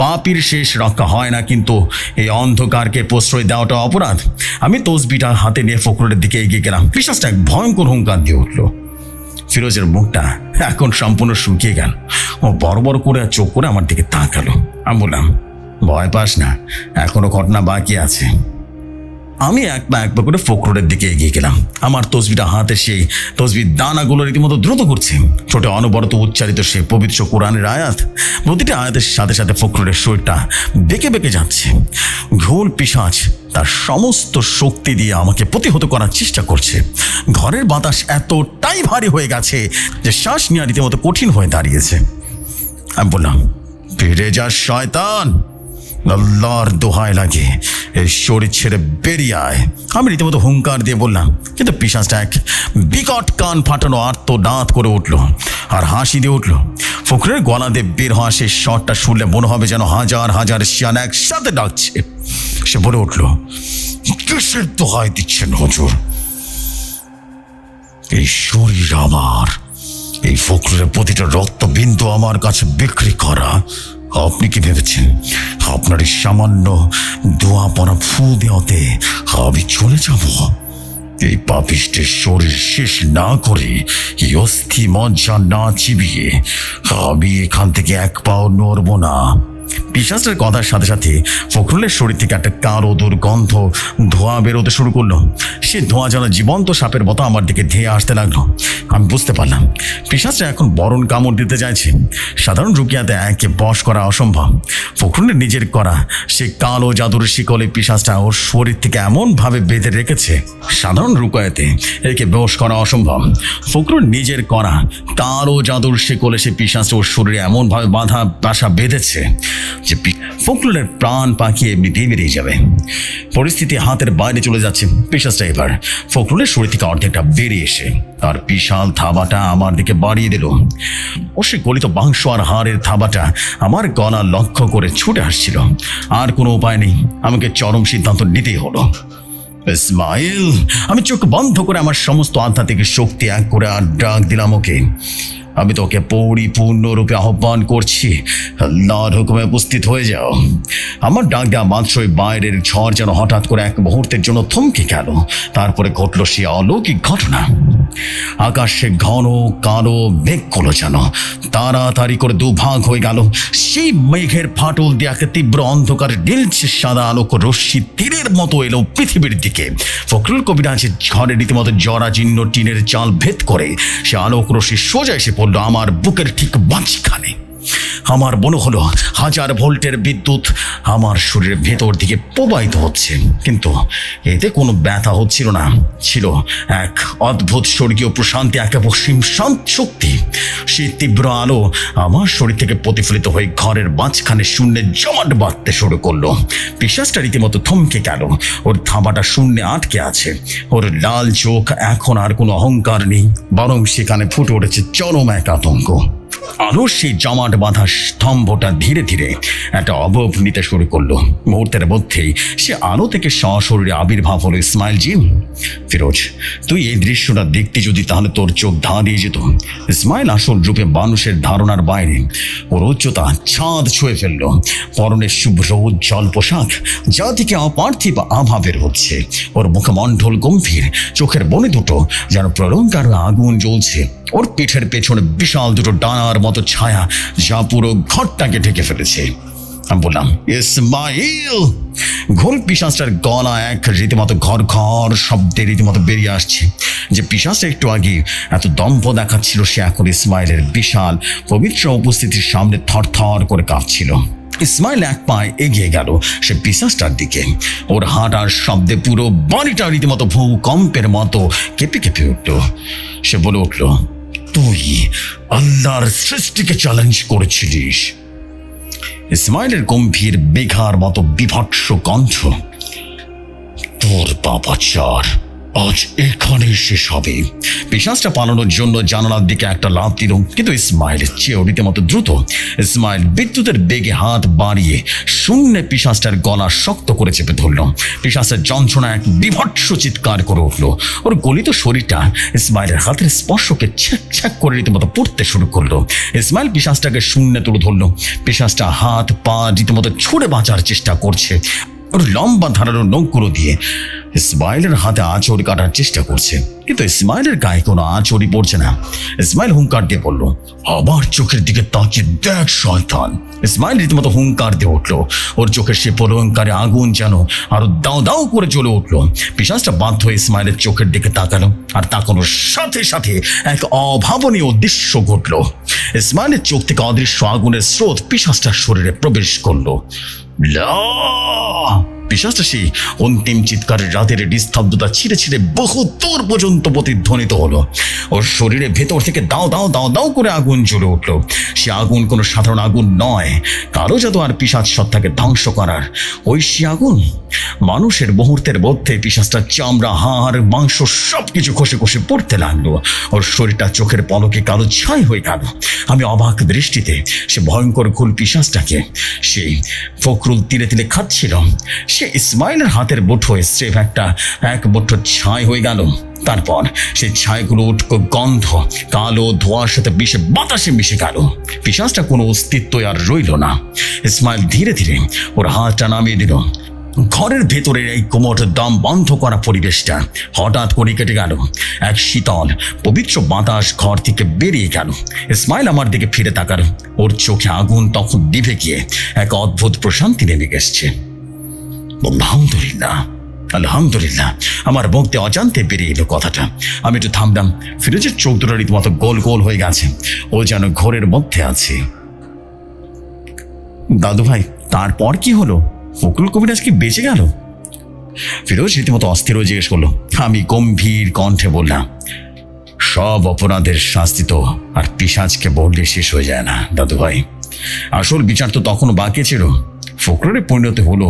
পাপীর শেষ রক্ষা হয় না, কিন্তু এই অন্ধকারকে প্রশ্রয় দেওয়াটা অপরাধ। আমি তসবিটা হাতে নিয়ে ফখরুলের দিকে এগিয়ে গেলাম। পিশাচটা এক ভয়ঙ্কর হুঙ্কার দিয়ে উঠল। ফিরোজের মুখটা এখন সম্পূর্ণ শুকিয়ে গেল। ও বড় বড় করে চোখ করে আমার দিকে তাকালো। আমি বললাম, ভয় পাস না, এখনো ঘটনা বাকি আছে। আমি এক পা করে ফখরুলের দিকে এগিয়ে গেলাম। আমার তসবিটা হাতে সেই তসবির দানাগুলো রীতিমতো দ্রুত করছে। ছোটে অনবরত উচ্চারিত সে পবিত্র কোরআনের আয়াত। প্রতিটি আয়াতের সাথে সাথে ফখরুলের শরীরটা বেঁকে বেঁকে যাচ্ছে। ঘোর পিশাচ তার সমস্ত শক্তি দিয়ে আমাকে প্রতিহত করার চেষ্টা করছে। ঘরের বাতাস এতটাই ভারী হয়ে গেছে যে শ্বাস নেওয়া রীতিমতো কঠিন হয়ে দাঁড়িয়েছে। আমি বললাম, ফিরে যা শয়তান, আল্লাহর দোহাই লাগে এই শরীর ছেড়ে বেরিয়ে আয়। আমি রীতিমতো হুঙ্কার দিয়ে বললাম, কিন্তু পিশাচটা এক বিকট কান ফাটানো আর্তনাদ করে উঠল আর হাসি দিয়ে উঠল। ফখরুলের গলা দিয়ে বের হওয়া সেই শটটা শুনলে মনে হবে যেন হাজার হাজার শিয়াল একসাথে ডাকছে। সে বলে উঠল, কিসের দোহাই দিচ্ছেন হুজুর? এই শরীর আমার, এই ফখরুলের প্রতিটা রক্তবিন্দু আমার কাছে বিক্রি করা। আপনি কি ভেবেছেন আপনার এই সামান্য দোয়া পড়া ফু দেওয়াতে আমি চলে যাব? এই পাপিষ্টের শরীর শেষ না করে, এই অস্থি মজ্জা না চিবিয়ে আমি এখান থেকে এক পাও নড়ব না। পিশাচের কথার সাথে সাথে ফখরুলের শরীর থেকে একটা কালো দুর্গন্ধ ধোঁয়া বেরোতে শুরু করলো। সে ধোঁয়া যেন জীবন্ত সাপের মতো আমার দিকে ধেয়ে আসতে লাগলো। আমি বুঝতে পারলাম পিশাচরা এখন বরণ কামড় দিতে চাইছে। সাধারণ রুকিয়াতে একে বশ করা অসম্ভব। ফখরুলের নিজের করা সে কালো জাদুর শিকলে পিশাচটা ওর শরীর থেকে এমনভাবে বেঁধে রেখেছে, সাধারণ রুকিয়াতে একে বশ করা অসম্ভব। ফখরুল নিজের করা কালো জাদুর শিকলে সে পিশাচটা ওর শরীরে এমনভাবে বাসা বেঁধেছে যে ফখরুলের প্রাণ পাখি এমনিতেই বেরিয়ে যাবে। পরিস্থিতি হাতের বাইরে চলে যাচ্ছে। পিশাচটা এবার ফখরুলের শরীর থেকে অর্ধেকটা বেরিয়ে এসে তার বিশাল থাবাটা আমার দিকে বাড়িয়ে দিল। ও সে গলিত মাংস আর হাড়ের থাবাটা আমার গলা লক্ষ্য করে ছুটে আসছিল। আর কোনো উপায় নেই, আমাকে চরম সিদ্ধান্ত নিতেই হলো। ইসমাইল, আমি চোখ বন্ধ করে আমার সমস্ত আধ্যাত্মিক শক্তি এক করে আর ডাক দিলাম ওকে। আমি তোকে পরিপূর্ণরূপে আহ্বান করছি, আল্লাহর হুকুমে উপস্থিত হয়ে যাও। আমার ডাক দেওয়া মাত্রই বাইরের ঝড় যেন হঠাৎ করে এক মুহূর্তের জন্য থমকে গেল। তারপরে ঘটল সে অলৌকিক ঘটনা। আকাশে ঘন কালো মেঘগুলো যেন তাড়াতাড়ি করে দুভাগ হয়ে গেল। সেই মেঘের ফাটল দিয়ে এক তীব্র অন্ধকার নীলচে সাদা আলোক রশ্মি তীরের মতো এলো পৃথিবীর দিকে। ফখরুল কবিরাজের ঝড়ে রীতিমতো জরাজীর্ণ টিনের চাল ভেদ করে সে আলোক রশ্মি সোজা এসে পড়লো আমার বুকের ঠিক মাঝখানে। আমার মনে হলো 1000 ভোল্টের বিদ্যুৎ আমার শরীরের ভেতর দিকে প্রবাহিত হচ্ছে, কিন্তু এতে কোনো ব্যথা হচ্ছিল না। ছিল এক অদ্ভুত স্বর্গীয় প্রশান্তি, এক অসীম শান্ত শক্তি। সেই তীব্র আলো আমার শরীর থেকে প্রতিফলিত হয়ে ঘরের মাঝখানে শূন্যে জমাট বাঁধতে শুরু করলো। পিশাচটা রীতিমতো থমকে গেল। ওর থাবাটা শূন্যে আটকে আছে। ওর লাল চোখ এখন আর কোনো অহংকার নেই, বরং সেখানে ফুটে উঠেছে চরম এক আতঙ্ক। আলোর সেই জমাট বাঁধা স্তম্ভটা ধীরে ধীরে একটা অবয়ব নিতে শুরু করলো। মুহূর্তের মধ্যেই সে আলো থেকে সশরীরে আবির্ভাব হলো ইসমাইল জি। ফিরোজ, তুই এই দৃশ্যটা দেখতে যদি তাহলে তোর চোখ ধাঁধিয়ে যেত। ইসমাইল আসল রূপে মানুষের ধারণার বাইরে। ওর উচ্চতা ছাদ ছুঁয়ে ফেললো। পরনের শুভ্র উজ্জ্বল পোশাক, যা থেকে অপার্থিব আভা বের হচ্ছে। ওর মুখমণ্ডল গম্ভীর, চোখের বনে দুটো যেন প্রলঙ্কার আগুন জ্বলছে। ওর পিঠের পেছনে বিশাল দুটো ডানার মতো ছায়া, যা পুরো ঘরটাকে ঢেকে ফেলেছে। আমি বললাম, ইসমাইল! ঘোর পিশাচটার গলা এক রীতিমতো ঘর ঘর শব্দে রীতিমতো বেরিয়ে আসছে। যে পিশাচটা একটু আগে এত দম্ভ দেখাচ্ছিল, সে এখন ইসমাইলের বিশাল পবিত্র উপস্থিতির সামনে থরথর করে কাঁপছিল। ইসমাইল এক পায়ে এগিয়ে গেল সে পিশাচটার দিকে। ওর হাঁটার শব্দে পুরো বাড়িটা রীতিমতো ভূকম্পের মতো কেঁপে কেঁপে উঠল। সে বলে উঠল, তুই আল্লাহর সৃষ্টিকে চ্যালেঞ্জ করেছিলিস। ইসমাইলের গম্ভীর বেঘার মতো বিভৎস কণ্ঠ, তোর বাবাচার আজ এখানে শেষ হবে। পিশাচটা পালানোর জন্য জানালার দিকে একটা লাফ দিল, কিন্তু ইসমাইলের চেয়েও রীতিমতো দ্রুত। ইসমাইল বিদ্যুতের বেগে হাত বাড়িয়ে শূন্যে পিশাচটার গলা শক্ত করে চেপে ধরল। পিশাচের যন্ত্রণা এক বিভৎস চিৎকার করে উঠল। ওর গলিত শরীরটা ইসমাইলের হাতের স্পর্শকে ছ্যাক ছ্যাক করে রীতিমতো পড়তে শুরু করলো। ইসমাইল পিশাচটাকে শূন্যে তুলে ধরল। পিশাচটা হাত পা রীতিমতো ছুড়ে বাঁচার চেষ্টা করছে। ওর লম্বা ধারালো নখগুলো দিয়ে ইসমাইলের হাতে আঁচড় কাটার চেষ্টা করছে, কিন্তু ইসমাইলের গায়ে কোনো আঁচড়ই পড়ছে না। ইসমাইল হুঙ্কার দিয়ে বলল, আবার চোখের দিকে তাকিয়ে দেখ শয়তান। ইসমাইল রীতিমতো হুঙ্কার দিয়ে উঠলো। ওর চোখের সে প্রলয়ঙ্কারে আগুন যেন আরো দাও দাও করে জ্বলে উঠলো। পিশাচটা বাধ্য হয়ে ইসমাইলের চোখের দিকে তাকালো, আর তাকানোর সাথে সাথে এক অভাবনীয় দৃশ্য ঘটলো। ইসমাইলের চোখ থেকে অদৃশ্য আগুনের স্রোত পিশাচটার শরীরে প্রবেশ করলো। পিশাচটা সেই অন্তিম চিৎকারের রাতের নিস্তব্ধতা ছিঁড়ে ছিঁড়ে বহু দূর পর্যন্ত প্রতিধ্বনিত হলো। ওর শরীরে ভেতর থেকে দাও দাও দাও দাও করে আগুন জ্বলে উঠল। সে আগুন কোনো সাধারণ আগুন নয়, কালো জাদু আর পিশাচ সত্তাকে ধ্বংস করার ঐশী আগুন। মানুষের মুহূর্তের মধ্যে পিশাচটার চামড়া, হাড়, মাংস সবকিছু খসে খসে পড়তে লাগলো। ওর শরীরটা চোখের পলকে কালো ছাই হয়ে গেল। আমি অবাক দৃষ্টিতে সে ভয়ঙ্কর ঘুল পিশাচটাকে সেই ফখরুল তিলে তিলে খাচ্ছিল। সে ইসমাইলের হাতের মুঠোয় স্রেফ এক মুঠো ছাই হয়ে গেল। তারপর সেই ছাইগুলো উটকো গন্ধ কালো ধোঁয়ার সাথে বাতাসে মিশে গেল। পিশাচটা কোনো অস্তিত্ব আর রইল না। ইসমাইল ধীরে ধীরে ওর হাতটা নামিয়ে দিল। ঘরের ভেতরের এই কোমর দম বন্ধ করা পরিবেশটা হঠাৎ করে কেটে গেল। এক শীতল পবিত্র বাতাস ঘর থেকে বেরিয়ে গেল। ইসমাইল আমার দিকে ফিরে তাকাল। ওর চোখে আগুন তখন নিভে গিয়ে এক অদ্ভুত প্রশান্তি নেমে গেছে। আলহামদুলিল্লাহ, আলহামদুলিল্লাহ, আমার মুখে অজান্তে বেরিয়ে এলো কথাটা। আমি একটু থামলাম। ফিরোজের চোখ দুটো রীতিমতো গোল গোল হয়ে গেছে। ও যেন ঘরের মধ্যে আছে। দাদু ভাই, তারপর কি হলো? ফখরুল কবিরাজ কি বেঁচে গেল? ফিরোজ রীতিমতো অস্থির হয়ে জিজ্ঞেস করলো। আমি গম্ভীর কণ্ঠে বললাম, সব অপরাধের শাস্তি তো আর পিশাচকে বললে শেষ হয়ে যায় না দাদু ভাই। আসল বিচার তো তখনও বাকি ছিল। ফখরুলের পরিণতি হলো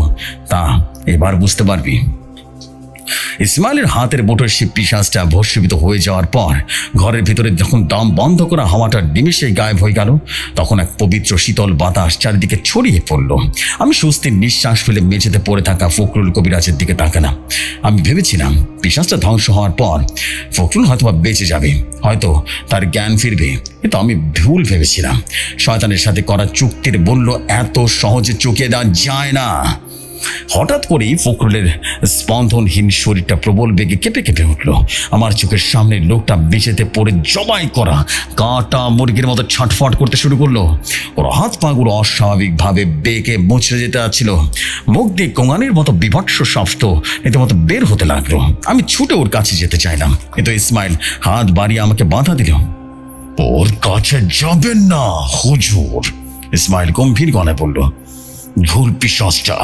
তা এবার বুঝতে পারবি। ইসমাইলের হাতের মুঠোর সে পিশাচটা ভস্মীভূত হয়ে যাওয়ার পর ঘরের ভিতরে যখন দম বন্ধ করা হাওয়াটা নিমেষেই গায়েব হয়ে গেল, তখন এক পবিত্র শীতল বাতাস চারিদিকে ছড়িয়ে পড়ল। আমি স্বস্তির নিঃশ্বাস ফেলে মেঝেতে পড়ে থাকা ফখরুল কবিরাজের দিকে তাকালাম। আমি ভেবেছিলাম পিশাচটা ধ্বংস হওয়ার পর ফখরুল হয়তো বেঁচে যাবে, হয়তো তার জ্ঞান ফিরবে, কিন্তু আমি ভুল ভেবেছিলাম। শয়তানের সাথে করা চুক্তির মূল্য এত সহজে চুকিয়ে দেওয়া যায় না। হঠাৎ করেই ফখরুলের স্পন্দনহীন শরীরটা প্রবল বেগে কেঁপে কেঁপে উঠল। আমার চোখের সামনে লোকটা বেঁচেতে পড়ে জবাই করা কাটা মুরগির মতো ছটফট করতে শুরু করলো। ওর হাত পাগুলো অস্বাভাবিকভাবে বেঁকে মুচড়ে যেতে যাচ্ছিল। মুখ দিয়ে কোঙানির মতো বিভৎস শব্দ রীতিমতো বের হতে লাগলো। আমি ছুটে ওর কাছে যেতে চাইলাম, কিন্তু ইসমাইল হাত বাড়িয়ে আমাকে বাধা দিল। ওর কাছে যাবেন না হুজুর। ইসমাইল গম্ভীর গলায় বলল, ভুল পিশাচটা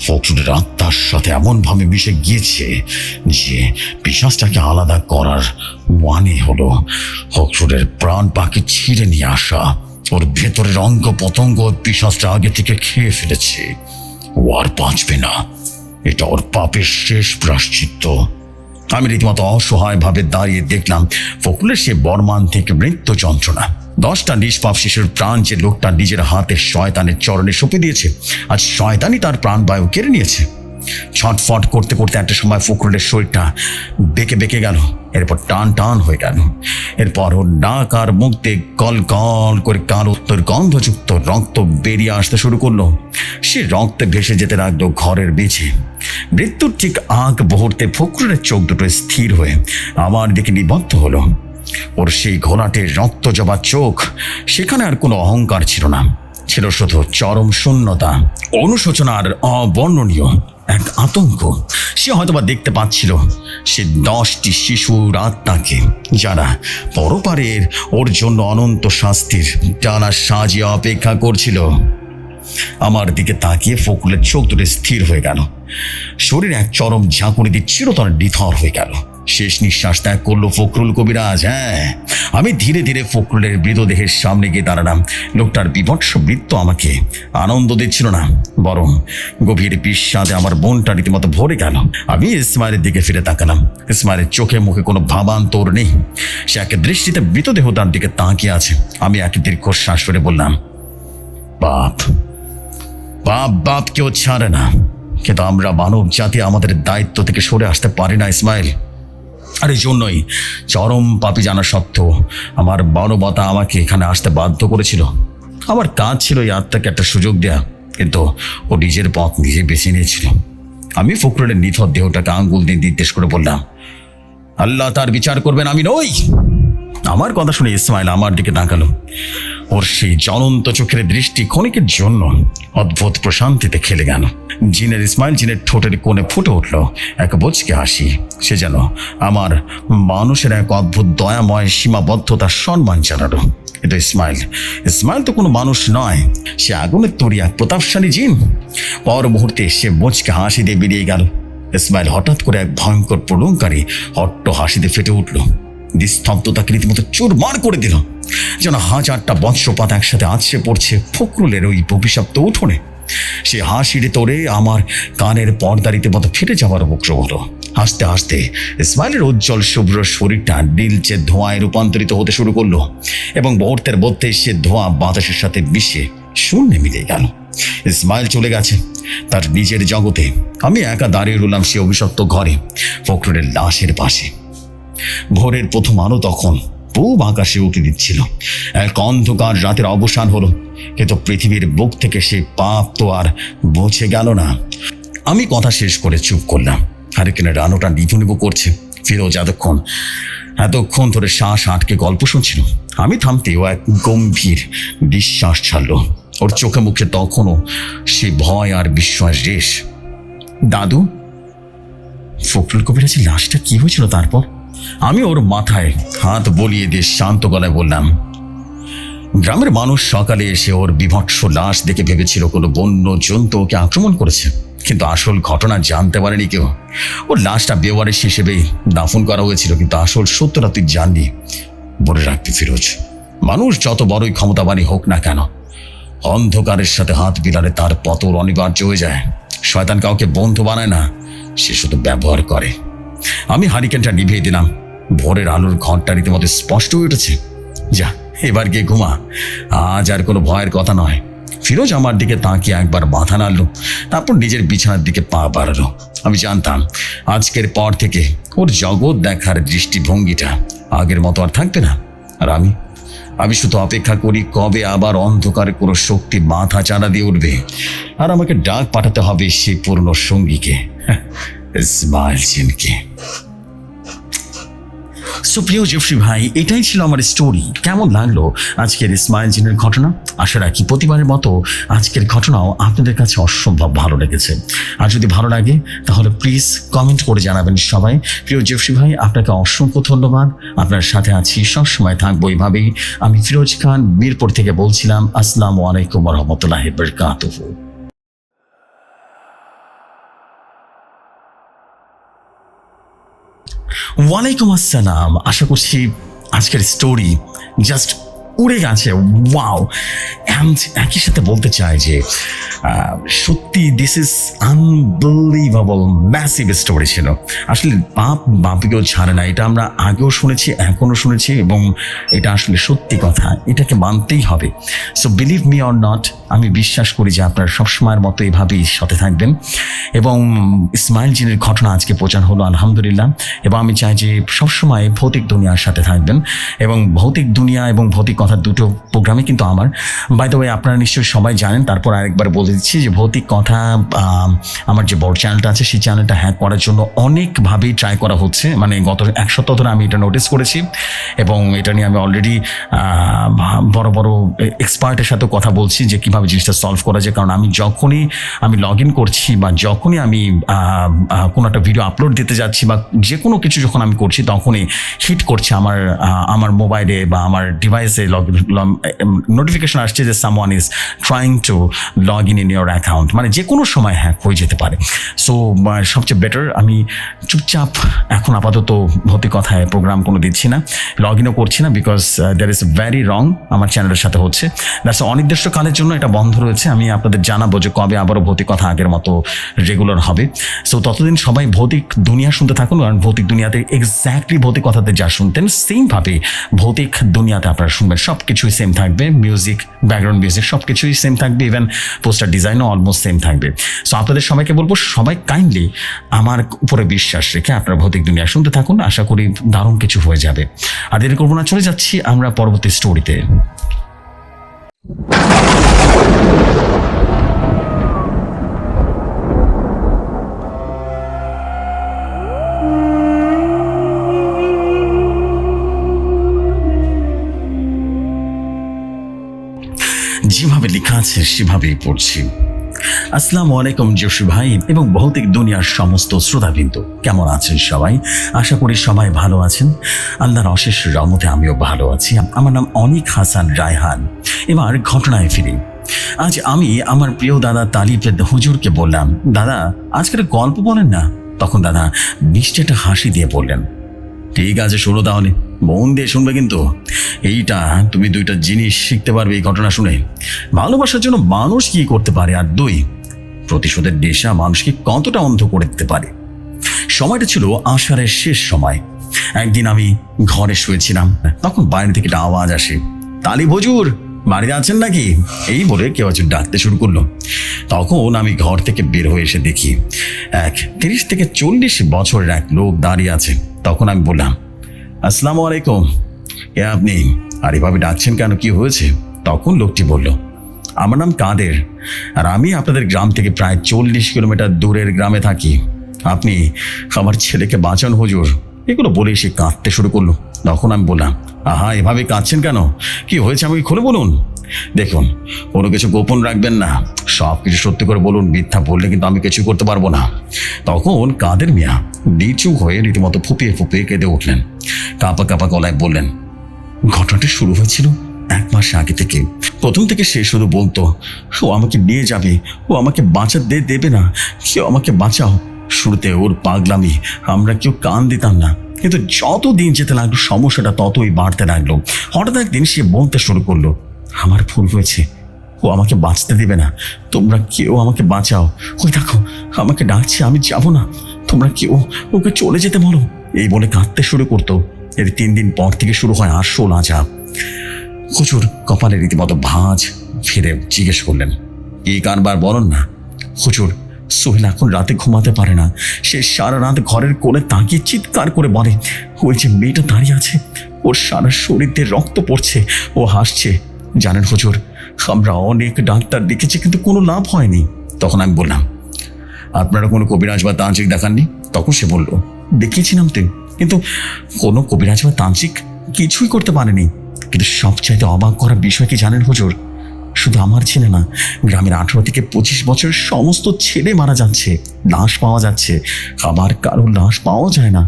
ফখরুলের আত্মার সাথে এমনভাবে মিশে গিয়েছে যে পিশাচটাকে আলাদা করার মানে হলো ফখরুলের প্রাণ পাখি ছিঁড়ে নিয়ে আসা। ওর ভেতরের অঙ্গ পতঙ্গ পিশাচটা আগে থেকে খেয়ে ফেলেছে। ও আর বাঁচবে না। এটা ওর পাপের শেষ প্রায়শ্চিত্ত। আমি রীতিমতো অসহায়ভাবে দাঁড়িয়ে দেখলাম ফখরুলের সে বর্মান থেকে মৃত্যু যন্ত্রণা। 10টা নিষ্পাপ শিশুর প্রাণ যে লোকটা নিজের হাতে শয়তানের চরণে সঁপে দিয়েছে, আজ শয়তানই তার প্রাণবায়ু কেড়ে নিয়েছে। ছটফট করতে করতে একটা সময় ফখরুলের শরীরটা বেঁকে বেঁকে গেল, এরপর টান টান হয়ে গেল। এরপর ওর নাক আর মুখ দিয়ে কল কল করে কালো গন্ধযুক্ত রক্ত বেরিয়ে আসতে শুরু করলো। সে রক্তে ভেসে যেতে লাগলো ঘরের বেছে। মৃত্যুর ঠিক আগ মুহূর্তে ফখরুলের চোখ দুটো স্থির হয়ে আমার দিকে নিবদ্ধ হলো। ওর সেই ঘোলাটে রক্ত জবা চোখ, সেখানে আর কোনো অহংকার ছিল না, ছিল শুধু চরম শূন্যতা, অনুশোচনার অবর্ণনীয় এক আতঙ্ক। সে হয়তোবা দেখতে পাচ্ছিল সে 10টি শিশুর আত্মাকে, যারা পরপারের ওর জন্য অনন্ত শাস্তির টানা সাজিয়ে অপেক্ষা করছিল। আমার দিকে তাকিয়ে ফখরুলের চোখ দুটো স্থির হয়ে গেল। শরীর এক চরম ঝাঁকুনি দিয়ে চিরতর নিথর হয়ে গেল। শেষ নিঃশ্বাস ত্যাগ করলো ফখরুল কবিরাজ। হ্যাঁ, আমি ধীরে ধীরে ফখরুলের মৃতদেহের সামনে গিয়ে দাঁড়ালাম। লোকটার বিভৎস মৃত্যু আমাকে আনন্দ দিচ্ছিল না, বরং গভীর বিষাদে আমার মনটা রীতিমতো ভরে গেল। আমি ইসমাইলের দিকে ফিরে তাকালাম। ইসমাইলের চোখে মুখে কোনো ভাবান্তর নেই। সে এক দৃষ্টিতে মৃতদেহ তার দিকে তাকিয়ে আছে। আমি এক দীর্ঘশ্বাস ফেলে বললাম, বাপ বাপ বাপ কেউ ছাড়ে না, কিন্তু আমরা মানব জাতি আমাদের দায়িত্ব থেকে সরে আসতে পারি না ইসমাইল। আর এই জন্যই চরম পাপী জানা সত্ত্বেও আমার মানবতা আমাকে এখানে আসতে বাধ্য করেছিল। আমার কাজ ছিল এই আত্মাকে একটা সুযোগ দেয়া, কিন্তু ও নিজের পথ নিজে বেছে নিয়েছিল। আমি ফখরুলের নিথর দেহটাকে আঙ্গুল দিয়ে নির্দেশ করে বললাম, আল্লাহ তার বিচার করবেন, আমি নই। আমার কথা শুনে ইসমাইল আমার দিকে তাকালো। ওর সেই জ্বলন্ত চোখের দৃষ্টি ক্ষণিকের জন্য অদ্ভুত প্রশান্তিতে খেলে গেল। ইসমাইল জিনের ঠোঁটের কোণে ফুটে উঠল এক বুচকে হাসি। সে যেন আমার মানুষের এক অদ্ভুত দয়াময় সীমাবদ্ধতার সম্মান জানালো। কিন্তু ইসমাইল তো কোনো মানুষ নয়, সে আগুনের তৈরি এক প্রতাপশালী জিন। পর মুহূর্তে সে বুচকে হাসি দিয়ে বেরিয়ে গেল। ইসমাইল হঠাৎ করে এক ভয়ঙ্কর প্রলঙ্কারী হট্ট হাসিতে ফেটে উঠল। নিস্তব্ধতাকে রীতিমতো চুরমার করে দিল, যেন 1000টা বজ্রপাত একসাথে আছড়ে পড়ছে ফখরুলের ওই অভিশপ্ত উঠোনে। সে হাসির তোরে আমার কানের পর্দা রীতিমতো ফেটে যাওয়ার উপক্রম হলো। হাসতে হাসতে ইসমাইলের উজ্জ্বল শুভ্র শরীরটা নীলচে ধোঁয়ায় রূপান্তরিত হতে শুরু করলো, এবং মুহূর্তের মধ্যে সে ধোঁয়া বাতাসের সাথে মিশে শূন্যে মিলে গেল। ইসমাইল চলে গেছে তার নিজের জগতে। আমি একা দাঁড়িয়ে রইলাম সে অভিশপ্ত ঘরে, ফখরুলের লাশের পাশে। ভোরের প্রথম আলো তখন পূব আকাশে উঠে দিচ্ছিল। এক অন্ধকার রাতের অবসান হলো, কিন্তু পৃথিবীর বুক থেকে সেই পাপ তো আর মুছে গেল না। আমি কথা শেষ করে চুপ করলাম। হারিকেনের আলোটা নিভু নিভু করছে। ফিরোজ এতক্ষণ ধরে শ্বাস আটকে গল্প শুনছিল। আমি থামতে ও এক গম্ভীর বিশ্বাস ছাড়লো। ওর চোখে মুখে তখনও সে ভয় আর বিস্ময়ের রেশ। দাদু, ফখরুল কবিরাজের লাশটা কি হয়েছিল তারপর? আমি ওর মাথায় হাত বলিয়ে দিয়ে শান্ত গলায় বললাম, গ্রামের মানুষ সকালে এসে ওর বিভৎস লাশ দেখে ভেবেছিল কোনো বন্য জন্তু ওকে আক্রমণ করেছে, কিন্তু আসল ঘটনা জানতে পারেনি কেউ। ওর লাশটা বেওয়ারিশ হিসেবে দাফন করা হয়েছিল, কিন্তু আসল সত্যটা তুই জানবি। বলে রাখবি ফিরোজ, মানুষ যত বড়ই ক্ষমতাবানই হোক না কেন, অন্ধকারের সাথে হাত বিলালে তার পতন অনিবার্য হয়ে যায়। শয়তান কাউকে বন্ধু বানায় না, সে শুধু ব্যবহার করে। আমি হারিকেনটা নিভিয়ে দিলাম। ভোরের আলোর ঘন্টা রীতিমতো স্পষ্ট হয়ে উঠেছে। যা, এবার গিয়ে ঘুমা, আজ আর কোনো ভয়ের কথা নয়। ফিরোজ আমার দিকে তাকিয়ে একবার মাথা নাড়ল, তারপর নিজের বিছানার দিকে পা বাড়ালো। আমি জানতাম আজকের পর থেকে ওর জগৎ দেখার দৃষ্টিভঙ্গিটা আগের মতো আর থাকবে না। আর আমি শুধু অপেক্ষা করি কবে আবার অন্ধকারে কোনো শক্তি মাথা চাড়া দিয়ে উঠবে, আর আমাকে ডাক পাঠাতে হবে সেই পুরনো সঙ্গীকে, ইসমাইল জিনকে। সো প্রিয় জেফরি ভাই, এটাই ছিল আমার স্টোরি। কেমন লাগলো আজকের ইসমাইল জিনের ঘটনা? আশা রাখি প্রতিবারের মতো আজকের ঘটনাও আপনাদের কাছে অসম্ভব ভালো লেগেছে। আর যদি ভালো লাগে তাহলে প্লিজ কমেন্ট করে জানাবেন সবাই। প্রিয় জেফরি ভাই, আপনাকে অসংখ্য ধন্যবাদ। আপনার সাথে আছি, সবসময় থাকবো এইভাবেই। আমি ফিরোজ খান মিরপুর থেকে বলছিলাম। আসসালামু আলাইকুম ওয়া রাহমাতুল্লাহি ওয়া বারাকাতুহু। ওয়ালাইকুম আসসালাম। আশা করছি আজকের স্টোরি জাস্ট উড়ে গেছে। ওয়াও! অ্যান্ড একই সাথে বলতে চাই যে সত্যি this is unbelievable, massive story ছিল। আসলে বাপিকেও ছাড়ে না, এটা আমরা আগেও শুনেছি, এখনও শুনেছি, এবং এটা আসলে সত্যি কথা, এটাকে মানতেই হবে। So believe me or not, আমি বিশ্বাস করি যে আপনারা সবসময়ের মতো এভাবেই সাথে থাকবেন। এবং ইসমাইল জিনের ঘটনা আজকে প্রচার হলো, আলহামদুলিল্লাহ। এবং আমি চাই যে সবসময় ভৌতিক দুনিয়ার সাথে থাকবেন। এবং ভৌতিক দুনিয়া এবং ভৌতিক কথা দুটো প্রোগ্রামে কিন্তু আমার, বাই দ্য ওয়ে, আপনারা নিশ্চয়ই সবাই জানেন, তারপর আরেকবার বলে দিচ্ছি যে ভৌতিক কথা আমার যে বড় চ্যানেলটা আছে সেই চ্যানেলটা হ্যাক করার জন্য অনেকভাবেই ট্রাই করা হচ্ছে। মানে গত এক সপ্তাহ ধরে আমি এটা নোটিস করেছি, এবং এটা নিয়ে আমি অলরেডি বড় বড় এক্সপার্টের সাথে কথা বলছি যে কীভাবে জিনিসটা সলভ করা যায়। কারণ যখনই আমি লগ ইন করছি বা যখনই আমি কোনো একটা ভিডিও আপলোড দিতে যাচ্ছি বা যে কোনো কিছু যখন আমি করছি, তখনই হিট করছে আমার মোবাইলে বা আমার ডিভাইসে নোটিফিকেশন আসছে যে someone is trying to log in your account. মানে যে কোনো সময় হ্যাক হয়ে যেতে পারে। সো সবচেয়ে বেটার আমি চুপচাপ এখন আপাতত ভৌতিক কথায় প্রোগ্রাম কোনো দিচ্ছি না, লগ ইনও করছি না, বিকজ দ্যার ইজ ভ্যারি রং আমার চ্যানেলের সাথে হচ্ছে। দ্যাটস অনির্দিষ্টকালের জন্য এটা বন্ধ রয়েছে। আমি আপনাদের জানাবো যে কবে আবারও ভৌতিক কথা আগের মতো রেগুলার হবে। সো ততদিন সবাই ভৌতিক দুনিয়া শুনতে থাকুন, কারণ ভৌতিক দুনিয়াতে এক্স্যাক্টলি ভৌতিক কথাতে যা শুনতেন সেমভাবে ভৌতিক দুনিয়াতে আপনারা শুনবেন। সব কিছুই সেম থাকবে, মিউজিক, ব্যাকগ্রাউন্ড মিউজিক সব কিছুই সেম থাকবে, ইভেন পোস্টার ডিজাইনও অলমোস্ট সেম থাকবে। সো আপনাদের সবাইকে বলবো, সবাই কাইন্ডলি আমার উপরে বিশ্বাস রেখে আপনারা ভৌতিক দুনিয়া শুনতে থাকুন। আশা করি দারুণ কিছু হয়ে যাবে। আর দেরি করবো না, চলে যাচ্ছি আমরা পরবর্তী স্টোরিতে। যেভাবে লেখা আছে সেভাবেই পড়ছি। আসসালামু আলাইকুম জসু ভাই এবং ভৌতিক দুনিয়ার সমস্ত শ্রোতাবৃন্দ, কেমন আছেন সবাই? আশা করি সবাই ভালো আছেন। আল্লাহর অশেষ রহমতে আমিও ভালো আছি। আমার নাম অনিক হাসান রায়হান। এবার ঘটনায় ফিরি। আজ আমি আমার প্রিয় দাদা তালিব হুজুরকে বললাম, দাদা আজকের গল্প বলেন না। তখন দাদা মিষ্টি একটা হাসি দিয়ে বললেন, ঠিক আছে শোনো, তাহলে মন দিয়ে শুনবে, কিন্তু এইটা তুমি দুইটা জিনিস শিখতে পারবে এই ঘটনা শুনে। ভালোবাসার জন্য মানুষ কি করতে পারে, আর দুই, প্রতিশোধের নেশা মানুষকে কতটা অন্ধ করে দিতে পারে। সময়টা ছিল আষাঢ়ের শেষ সময়। একদিন আমি ঘরে শুয়েছিলাম, তখন বাইরে থেকে একটা আওয়াজ আসে, তালিব হুজুর বাড়িতে আছেন নাকি? এই বলে কেউ একজন ডাকতে শুরু করলো। তখন আমি ঘর থেকে বের হয়ে এসে দেখি এক 30 থেকে 40 বছরের এক লোক দাঁড়িয়ে আছে। তখন আমি বললাম, আসসালামু আলাইকুম। এ আপনি? আর এভাবে ডাকছেন কেন, কি হয়েছে? তখন লোকটি বলল, আমার নাম কাদের, আর আমি আপনাদের গ্রাম থেকে প্রায় 40 কিলোমিটার দূরের গ্রামে থাকি। আপনি আমার ছেলেকে বাঁচান হুজুর। এগুলো বলে সে কাঁদতে শুরু করলো। তখন আমি বললাম, আহা এভাবে কাঁদছেন কেন, কি হয়েছে আমাকে খুলে বলুন। দেখুন, কোনো কিছু গোপন রাখবেন না, সব কিছু সত্যি করে বলুন। মিথ্যা বললে কিন্তু আমি কিছু করতে পারবো না। তখন কাদের মিয়া নিচু হয়ে রীতিমতো ফুপিয়ে ফুপিয়ে কেঁদে উঠলেন। কাঁপা কাঁপা গলায় বললেন, ঘটনাটি শুরু হয়েছিল 1 মাস আগে থেকে। প্রথম থেকে সে শুধু বলতো, ও আমাকে নিয়ে যাবে, ও আমাকে বাঁচাতে দেবে না, কেউ আমাকে বাঁচাও। শুরুতে ওর পাগলামি আমরা কেউ কান দিতাম না, কিন্তু যত দিন যেতে লাগলো সমস্যাটা ততই বাড়তে লাগলো। হঠাৎ একদিন সে বলতে শুরু করলো, আমার ভুল হয়েছে, ও আমাকে বাঁচতে দেবে না, তোমরা কেউ আমাকে বাঁচাও। ওই দেখো আমাকে ডাকছে, আমি যাব না, তোমরা কেউ ওকে চলে যেতে বলো। এই বলে কাঁদতে শুরু করতো। এর 3 দিন পর থেকে শুরু হয় আসল আজাব। হুজুর কপালে রীতিমতো ভাঁজ ফিরে জিজ্ঞেস করলেন, এই কারবার বলুন না। হুজুর, সোহেল এখন রাতে ঘুমাতে পারে না। সে সারা রাত ঘরের কোণে তাকিয়ে চিৎকার করে বলে, ওই যে মেয়েটা দাঁড়িয়ে আছে, ওর সারা শরীর দিয়ে রক্ত পড়ছে, ও হাসছে। জানেন হুজুর, আমরা অনেক ডাক্তার দেখেছি কিন্তু কোনো লাভ হয়নি। তখন আমি বললাম, আপনারা কোনো কবিরাজ বা তান্ত্রিক দেখাননি? তখন সে বলল, দেখিয়েছিলাম তো, কিন্তু কোনো কবিরাজ বা তান্ত্রিক কিছুই করতে পারেনি। কিন্তু সবচাইতে অবাক করার বিষয় কি জানেন হুজুর? শুধু আমার ছেলে না, গ্রামের 18 থেকে 25 বছরের সমস্ত ছেলে মারা যাচ্ছে, লাশ পাওয়া যাচ্ছে, আবার কারোর লাশ পাওয়া যায় না।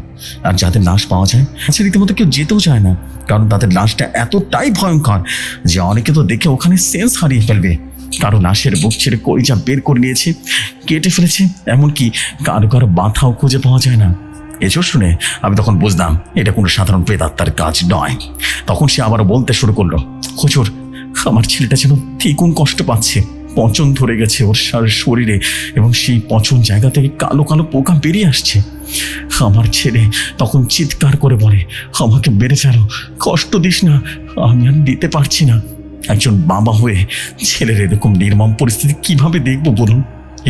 আর যাদের লাশ পাওয়া যায় সে রীতিমতো কেউ যেতেও চায় না, কারণ তাদের লাশটা এতটাই ভয়ঙ্কর যে অনেকে তো দেখে ওখানে সেন্স হারিয়ে ফেলবে। কারো লাশের বুক ছেড়ে কলিজা বের করে নিয়েছে, কেটে ফেলেছে, এমনকি কারো কারো মাথাও খুঁজে পাওয়া যায় না। এসব শুনে আমি তখন বুঝলাম এটা কোনো সাধারণ প্রেতাত্মার কাজ নয়। তখন সে আবারও বলতে শুরু করলো, হুজুর, আমার ছেলেটা যেন দ্বিগুণ কষ্ট পাচ্ছে, পচন ধরে গেছে ওর শরীরে, এবং সেই পচন জায়গা থেকে কালো কালো পোকা বেরিয়ে আসছে। আমার ছেলে তখন চিৎকার করে বলে, আমাকে মেরে ফেলো, কষ্ট দিস না, আমি আর দিতে পারছি না। একজন বাবা হয়ে ছেলের এরকম নির্মম পরিস্থিতি কিভাবে দেখবো বলুন?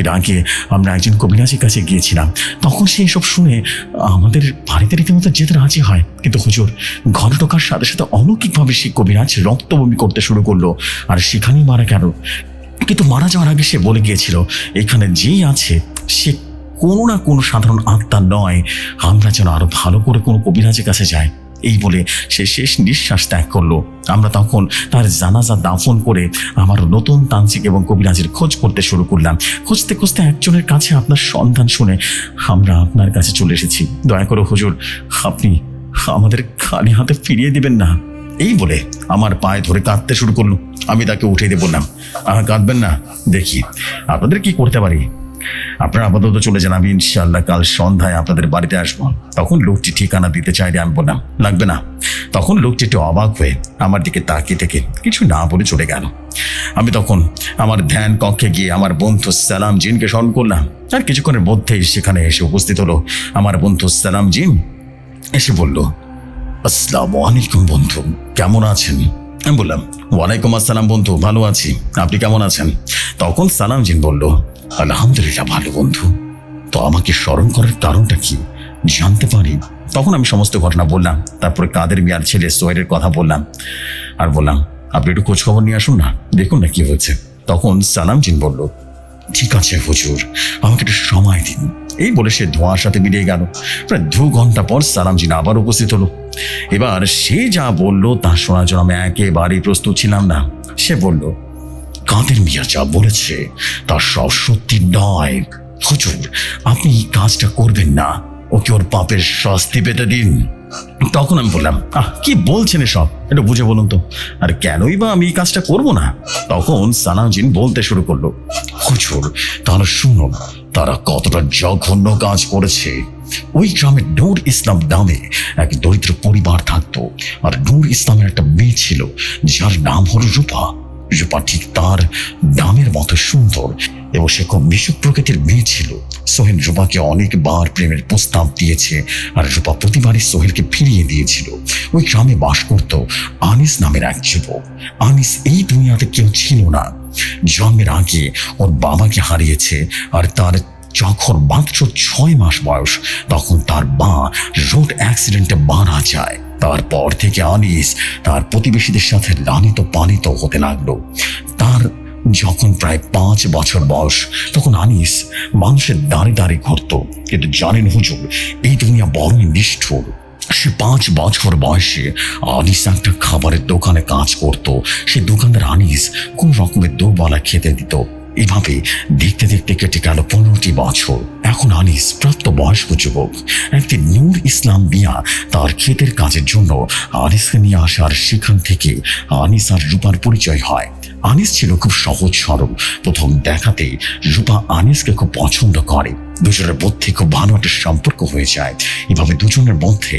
এর আগে আমরা একজন কবিরাজের কাছে গিয়েছিলাম, তখন সে এসব শুনে আমাদের বাড়িতে রীতিমতো যেতে রাজি হয়। কিন্তু হুজুর, ঘর ঢোকার সাথে সাথে অলৌকিকভাবে সেই কবিরাজ রক্তবমি করতে শুরু করলো, আর সেখানেই মারা গেল। কিন্তু মারা যাওয়ার আগে সে বলে গিয়েছিল, এখানে যেই আছে সে কোনো না কোনো সাধারণ আত্মা নয়, আমরা যেন আরো ভালো করে কোনো কবিরাজের কাছে যাই। এই বলে সে শেষ নিঃশ্বাস ত্যাগ করলো। আমরা তখন তার জানাজা দাফন করে আমার নতুন তান্ত্রিক এবং কবিরাজের খোঁজ করতে শুরু করলাম। খুঁজতে খুঁজতে একজনের কাছে আপনার সন্ধান শুনে আমরা আপনার কাছে চলে এসেছি। দয়া করে হুজুর, আপনি আমাদের খালি হাতে ফিরিয়ে দিবেন না। এই বলে আমার পায়ে ধরে কাঁদতে শুরু করলো। আমি তাকে উঠিয়ে দিয়ে বললাম, কাঁদবেন না, দেখি আপনাদের কি করতে পারি। আপনারা আপাতত চলে যান, আমি ইনশাআল্লাহ কাল সন্ধ্যায় আপনাদের বাড়িতে আসবো। তখন লোকটি ঠিকানা দিতে চাইলে আমি বললাম, লাগবে না। তখন লোকটি একটু অবাক হয়ে আমার দিকে তাকিয়ে থেকে কিছু না বলে চলে গেল। আমি তখন আমার ধ্যান কক্ষে গিয়ে আমার বন্ধু সালাম জিনকে স্মরণ করলাম। আর কিছুক্ষণের মধ্যেই সেখানে এসে উপস্থিত হলো আমার বন্ধু সালাম জিন। এসে বলল, আসসালামু আলাইকুম বন্ধু, কেমন আছেন? আমি বললাম, ওয়ালাইকুম আসসালাম বন্ধু, ভালো আছি, আপনি কেমন আছেন? তখন সালাম জিন বলল, আলহামদুলিল্লাহ ভালো বন্ধু। তো আমাকে স্মরণ করার কারণটা কি জানতে পারি? তখন আমি সমস্ত ঘটনা বললাম। তারপরে কাদের মিয়ার ছেলে সোহেলের কথা বললাম, আর বললাম, আপনি একটু খোঁজ খবর নিয়ে আসুন না, দেখুন না কি হয়েছে। তখন সালাম জিন বলল, ঠিক আছে হুজুর, আমাকে একটু সময় দিন। এই বলে সে ধোঁয়ার সাথে মিলিয়ে গেল। প্রায় 2 ঘন্টা পর সালাম জিন আবার উপস্থিত হলো। এবার সে যা বলল তা শোনার জন্য আমি একেবারেই প্রস্তুত ছিলাম না। সে বলল, কাদের মিয়া যা বলেছে তা সব সত্যি নয় হুজুর, আপনি এই কাজটা করবেন না, ওকে ওর পাপের শাস্তি পেতে দিন। তখন আমি বললাম, কি বলছেন এসব, একটু বুঝে বলুন তো, আর কেনই বা আমি এই কাজটা করব না? তখন সালাম জিন বলতে শুরু করলো, হুজুর তাহলে শুনুন তারা কতটা জঘন্য কাজ করেছে। ওই গ্রামে নূর ইসলাম নামে এক দরিদ্র পরিবার থাকতো, আর নূর ইসলামের একটা মেয়ে ছিল যার নাম হলো রূপা। রূপা ঠিক তার নামের মতো সুন্দর এবং সে খুব মিশুক প্রকৃতির মেয়ে ছিল। সোহেল রূপাকে অনেকবার প্রেমের প্রস্তাব দিয়েছে, আর রূপা প্রতিবারই সোহেলকে ফিরিয়ে দিয়েছিল। ওই গ্রামে বাস করত আনিস নামের এক যুবক। আনিস এই দুনিয়াতে কেউ ছিল না, জন্মের আগে ওর বাবাকে হারিয়েছে। আর তার যখন মাত্র 6 মাস বয়স, তখন তার মা রোড অ্যাক্সিডেন্টে মারা যায়। তারপর থেকে আনিস তার প্রতিবেশীদের সাথে লালিত পালিত হতে লাগলো। তার যখন প্রায় 5 বছর বয়স, তখন আনিস মানুষের দাঁড়িয়ে দাঁড়িয়ে ঘুরত। কিন্তু জানেন হুজুর, এই দুনিয়া বড়ই নিষ্ঠুর। সে 5 বছর বয়সে আনিস একটা খাবারের দোকানে কাজ করত। সে দোকানদার আনিস কোন রকমের দুবেলা খেতে দিত। এভাবে দেখতে দেখতে কেটে গেল 15টি বছর। এখন আনিস প্রাপ্ত বয়স্ক যুবক। একদিন নূর ইসলাম মিয়া তার ক্ষেতের কাজের জন্য আনিসকে নিয়ে আসার, সেখান থেকে আনিস আর রূপার পরিচয় হয়। আনিস ছিল খুব সহজ সরল। প্রথম দেখাতেই রূপা আনিসকে খুব পছন্দ করে। দুজনের মধ্যে খুব ভালো একটা সম্পর্ক হয়ে যায়। এভাবে দুজনের মধ্যে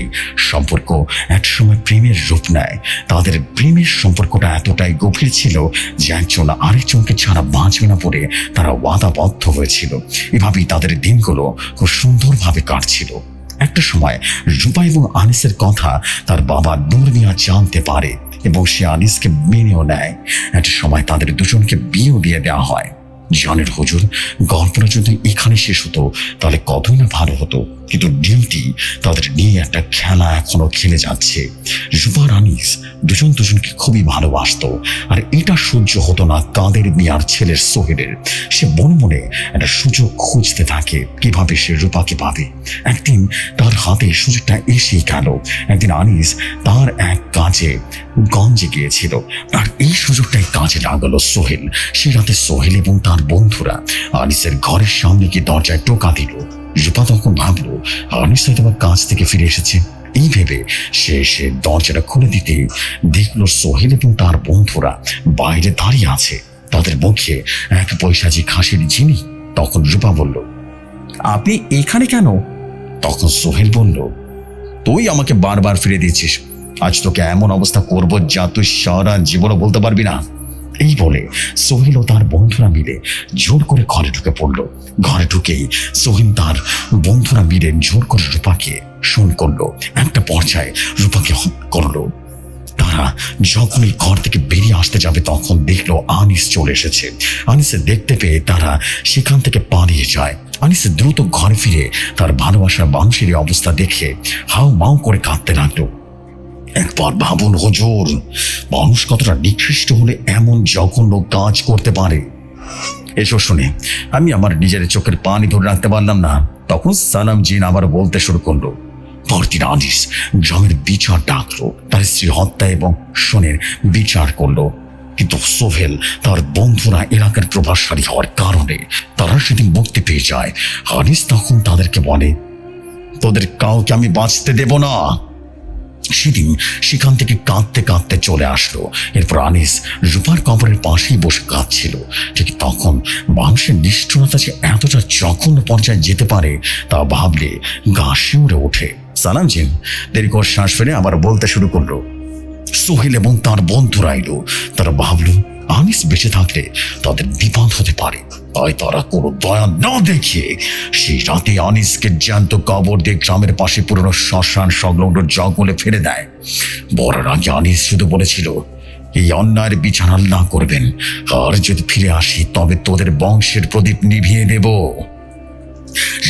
সম্পর্ক একসময় প্রেমের রূপ নেয়। তাদের প্রেমের সম্পর্কটা এতটাই গভীর ছিল যে একজন আরেকজনকে ছাড়া বাঁচবে না বলে তারা ওয়াদাবদ্ধ হয়েছিল। এভাবেই তাদের দিনগুলো খুব সুন্দরভাবে কাটছিল। একটা সময় রূপা এবং আনিসের কথা তার বাবা নূর মিয়া জানতে পারে এবং সে আনিসকে মেনেও নেয়। একটা সময় তাদের দুজনকে বিয়েও দিয়ে দেওয়া হয়। জানেন হুজুর, গল্পটা যদি এখানে শেষ হতো তাহলে কতই না ভালো হতো, কিন্তু ডিউটি তাদের নিয়ে একটা খেলা এখনো খেলে যাচ্ছে। রূপা আর আনিস দুজনকে খুবই ভালোবাসতো, আর এটা সহ্য হতো না কাদের মিয়ার ছেলের সোহেলের। সে মনে মনে একটা সুযোগ খুঁজতে থাকে কিভাবে সে রূপাকে পাবে। একদিন তার হাতে সুযোগটা এসেই গেল। একদিন আনিস তার এক কাজে গঞ্জে গিয়েছিল, আর এই সুযোগটাই কাজে লাগালো সোহেল। সে রাতে সোহেল এবং তার বন্ধুরা আনিসের ঘরের সামনে গিয়ে দরজায় টোকা দিল। রূপা তখন ভাবলো আনিস হয়তো কাজ থেকে ফিরে এসেছে। এই ভেবে সে দরজাটা খুলে দিতে দেখলো সোহেল এবং তার বন্ধুরা বাইরে দাঁড়িয়ে আছে, তাদের মুখে এক পয়সাজি খাসির জিনি। তখন রূপা বলল, আপনি এখানে কেন? তখন সোহেল বলল, তুই আমাকে বারবার ফিরে দিচ্ছিস, আজ তোকে এমন অবস্থা করবো যা তুই সারা জীবনও বলতে পারবি না। এই বলে সোহেল ও তার বন্ধুরা মিলে জোর করে ঘরে ঢুকে পড়ল। ঘরে ঢুকেই সোহেল তার বন্ধুরা মিলে জোর করে রূপাকে শোন করলো। একটা পর্যায়ে রূপাকে হত্যা করলো। তারা যখনই ঘর থেকে বেরিয়ে আসতে যাবে তখন দেখলো আনিস চলে এসেছে। আনিসে দেখতে পেয়ে তারা সেখান থেকে পালিয়ে যায়। আনিস দ্রুত ঘরে ফিরে তার ভালোবাসার মানুষের অবস্থা দেখে হাউ মাউ করে কাঁদতে লাগলো। একবার ভাবুন হুজুর, মানুষ কতটা নিকৃষ্ট হলে এমন জঘন্য কাজ করতে পারে। এসব শুনে আমি আমার নিজের চোখের পানি ধরে রাখতে পারলাম না। তখন সালাম জিন আবার বলতে শুরু করলো। পরদিন আনিস গ্রামের বিচার ডাকলো, তার স্ত্রী হত্যা এবং শোনের বিচার করলো। কিন্তু সোহেল তার বন্ধুরা এলাকার প্রভাবশালী হওয়ার কারণে তারা সেদিন মুক্তি পেয়ে যায়। আনিস তখন তাদেরকে বলে, তোদের কাউকে আমি বাঁচতে দেব না। সেদিন সেখান থেকে কাঁদতে কাঁদতে চলে আসলো। এরপর আনিস রূপার কবরের পাশেই বসে কাঁদছিল। ঠিক তখন মানুষের নিষ্ঠুরতা যে এতটা জঘন্য পর্যায়ে যেতে পারে তা ভাবলে গা শিউরে ওঠে। সালাম জিন দীর্ঘ শ্বাস ফেলে আবার বলতে শুরু করলো। সোহেল এবং তার বন্ধুরা এলো। তারা ভাবলো আনিস বেঁচে থাকলে তাদের বিপদ হতে পারে, তাই তারা কোনো দয়া না দেখিয়ে সেই রাতে আনিসকে জ্যান্ত কবর দিয়ে গ্রামের পাশে পুরনো শ্মশান সংলগ্ন জঙ্গলে ফেলে দেয়। বলার আগে আনিস শুধু বলেছিল, এই অন্যায়ের বিচার আল্লাহ করবেন, আর যদি ফিরে আসি তবে তোদের বংশের প্রদীপ নিভিয়ে দেব।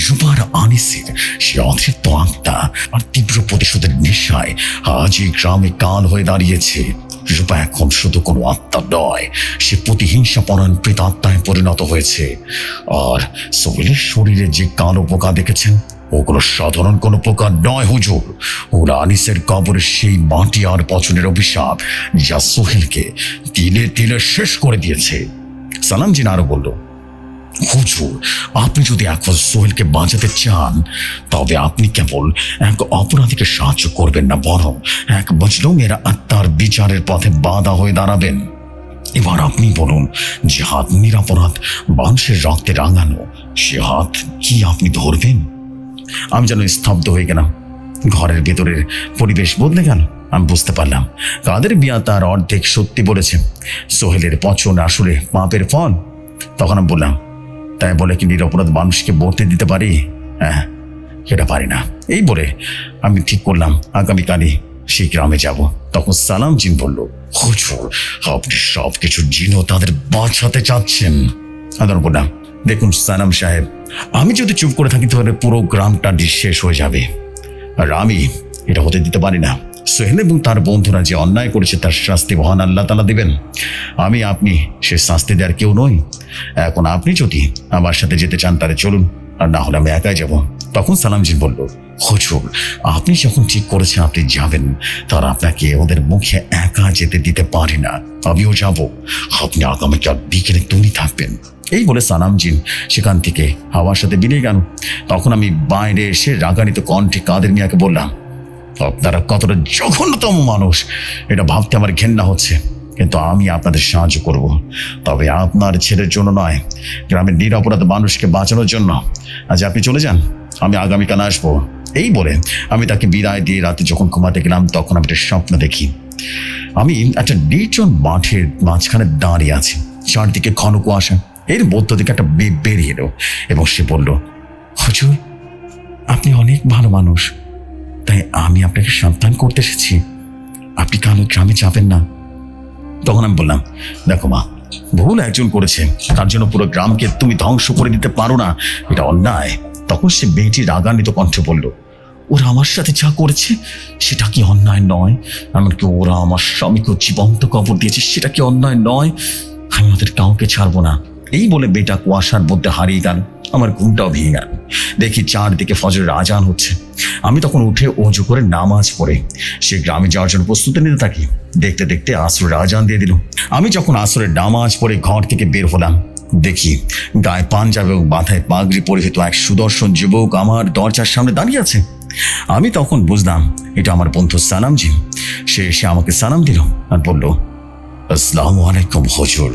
রূপার আনিসের সে অতৃপ্ত আত্মা আর তীব্র প্রতিশোধের নেশায় আজ এই গ্রামে কাল হয়ে দাঁড়িয়েছে। রূপা এখন শুধু কোনো আত্মা নয়, সে প্রতিহিংসা পরায়ণ প্রেতাত্মায় পরিণত হয়েছে। আর সোহেলের শরীরে যে কালো পোকা দেখেছেন ওগুলো সাধারণ কোনো পোকা নয় হুজুর, ওরা আনিসের কবরের সেই মাটি আর পচনের অভিশাপ যা সোহেলকে তিলে তিলে শেষ করে দিয়েছে। সালাম জিন আরো বলল, হুজুর আপনি যদি এখন সোহেলকে বাঁচাতে চান তবে আপনি কেবল এক অপরাধীকে সাহায্য করবেন না, বরং এক মজলুমের আত্মার বিচারের পথে বাধা হয়ে দাঁড়াবেন। এবার আপনি বলুন, যে হাত নিরাপরাধ মানুষের রক্তে রাঙানো, সে হাত কি আপনি ধরবেন? আমি যেন স্তব্ধ হয়ে গেলাম। ঘরের ভেতরের পরিবেশ বদলে গেল। আমি বুঝতে পারলাম কাদের মিয়া তার অর্ধেক সত্যি বলেছে। সোহেলের পচন আসলে পাপের ফল। তখন আমি বললাম, তাই বলে কি নিরপরাধ মানুষকে বলতে দিতে পারি? হ্যাঁ, সেটা পারি না। এই বলে আমি ঠিক করলাম আগামীকালই সেই গ্রামে যাব। তখন সালাম জিন বলল, হুজুর আপনি সব কিছু জিনও তাদের বাঁচাতে চাচ্ছেন? আমি বললাম, দেখুন সালাম সাহেব, আমি যদি চুপ করে থাকি তাহলে পুরো গ্রামটা শেষ হয়ে যাবে, আর আমি এটা হতে দিতে পারি না। সোহেল এবং তার বন্ধুরা যে অন্যায় করেছে তার শাস্তি মহান আল্লাহ তাআলা দিবেন। আপনি সে শাস্তি দেওয়ার কেউ নই। এখন আপনি যদি আমার সাথে যেতে চান তাহলে চলুন, আর না হলে আমি একাই যাব। তখন সালামজি বলল, হুজুর আপনি যখন ঠিক করেছেন আপনি যাবেন, তারা আপনাকে ওদের মুখে একা যেতে দিতে পারে না। আমিও যাব, আপনি আগামীকাল বিকেলে তৈরি থাকবেন। এই বলে সালামজিন সেখান থেকে হাওয়ার সাথে বেরিয়ে গেল। তখন আমি বাইরে এসে রাগান্বিত কণ্ঠে কাদের মিয়াকে বললাম, আপনারা কতটা জঘন্যতম মানুষ এটা ভাবতে আমার ঘেন্না হচ্ছে, কিন্তু আমি আপনাদের সাহায্য করব, তবে আপনার ছেলের জন্য নয়, গ্রামের নিরপরাধ মানুষকে বাঁচানোর জন্য। আজ আপনি চলে যান, আমি আগামীকাল আসবো। এই বলে আমি তাকে বিদায় দিয়ে রাতে যখন ঘুমাতে গেলাম তখন আমি একটা স্বপ্ন দেখি। আমি একটা নির্জন মাঠের মাঝখানে দাঁড়িয়ে আছি, চারদিকে ঘন কুয়াশা। এর মধ্য থেকে একটা বেরিয়ে এলো এবং সে বলল, হুজুর আপনি অনেক ভালো মানুষ, তাই আমি আপনাকে সাবধান করতে এসেছি, আপনি কাল গ্রামে যাবেন না। তখন আমি বললাম, দেখো মা, ভুল একজন করেছে, তার জন্য পুরো গ্রামকে তুমি ধ্বংস করে দিতে পারো না, এটা অন্যায়। তখন সে মেয়েটি রাগান্বিত কণ্ঠে বলল, ওরা আমার সাথে যা করেছে সেটা কি অন্যায় নয়? এমনকি ওরা আমার স্বামীকে জীবন্ত কবর দিয়েছে, সেটা কি অন্যায় নয়? আমি ওদের কাউকে ছাড়বো না। এই বলে বেটা কুয়াশার মধ্যে হারিয়ে গেল। আমার ঘুমটাও ভেঙে গেল। দেখি চারদিকে ফজরের আজান হচ্ছে। আমি তখন উঠে অজু করে নামাজ পড়ে সে গ্রামে যাওয়ার জন্য প্রস্তুতি নিতে থাকি। দেখতে দেখতে আসরের আজান দিয়ে দিল। আমি যখন আসরের নামাজ পড়ে ঘর থেকে বের হলাম, দেখি গায়ে পাঞ্জাবি এবং মাথায় পাগড়ি পরিহিত এক সুদর্শন যুবক আমার দরজার সামনে দাঁড়িয়ে আছে। আমি তখন বুঝলাম এটা আমার বন্ধু সালামজি। সে এসে আমাকে সালাম দিল আর বলল, আসসালামু আলাইকুম হুজুর,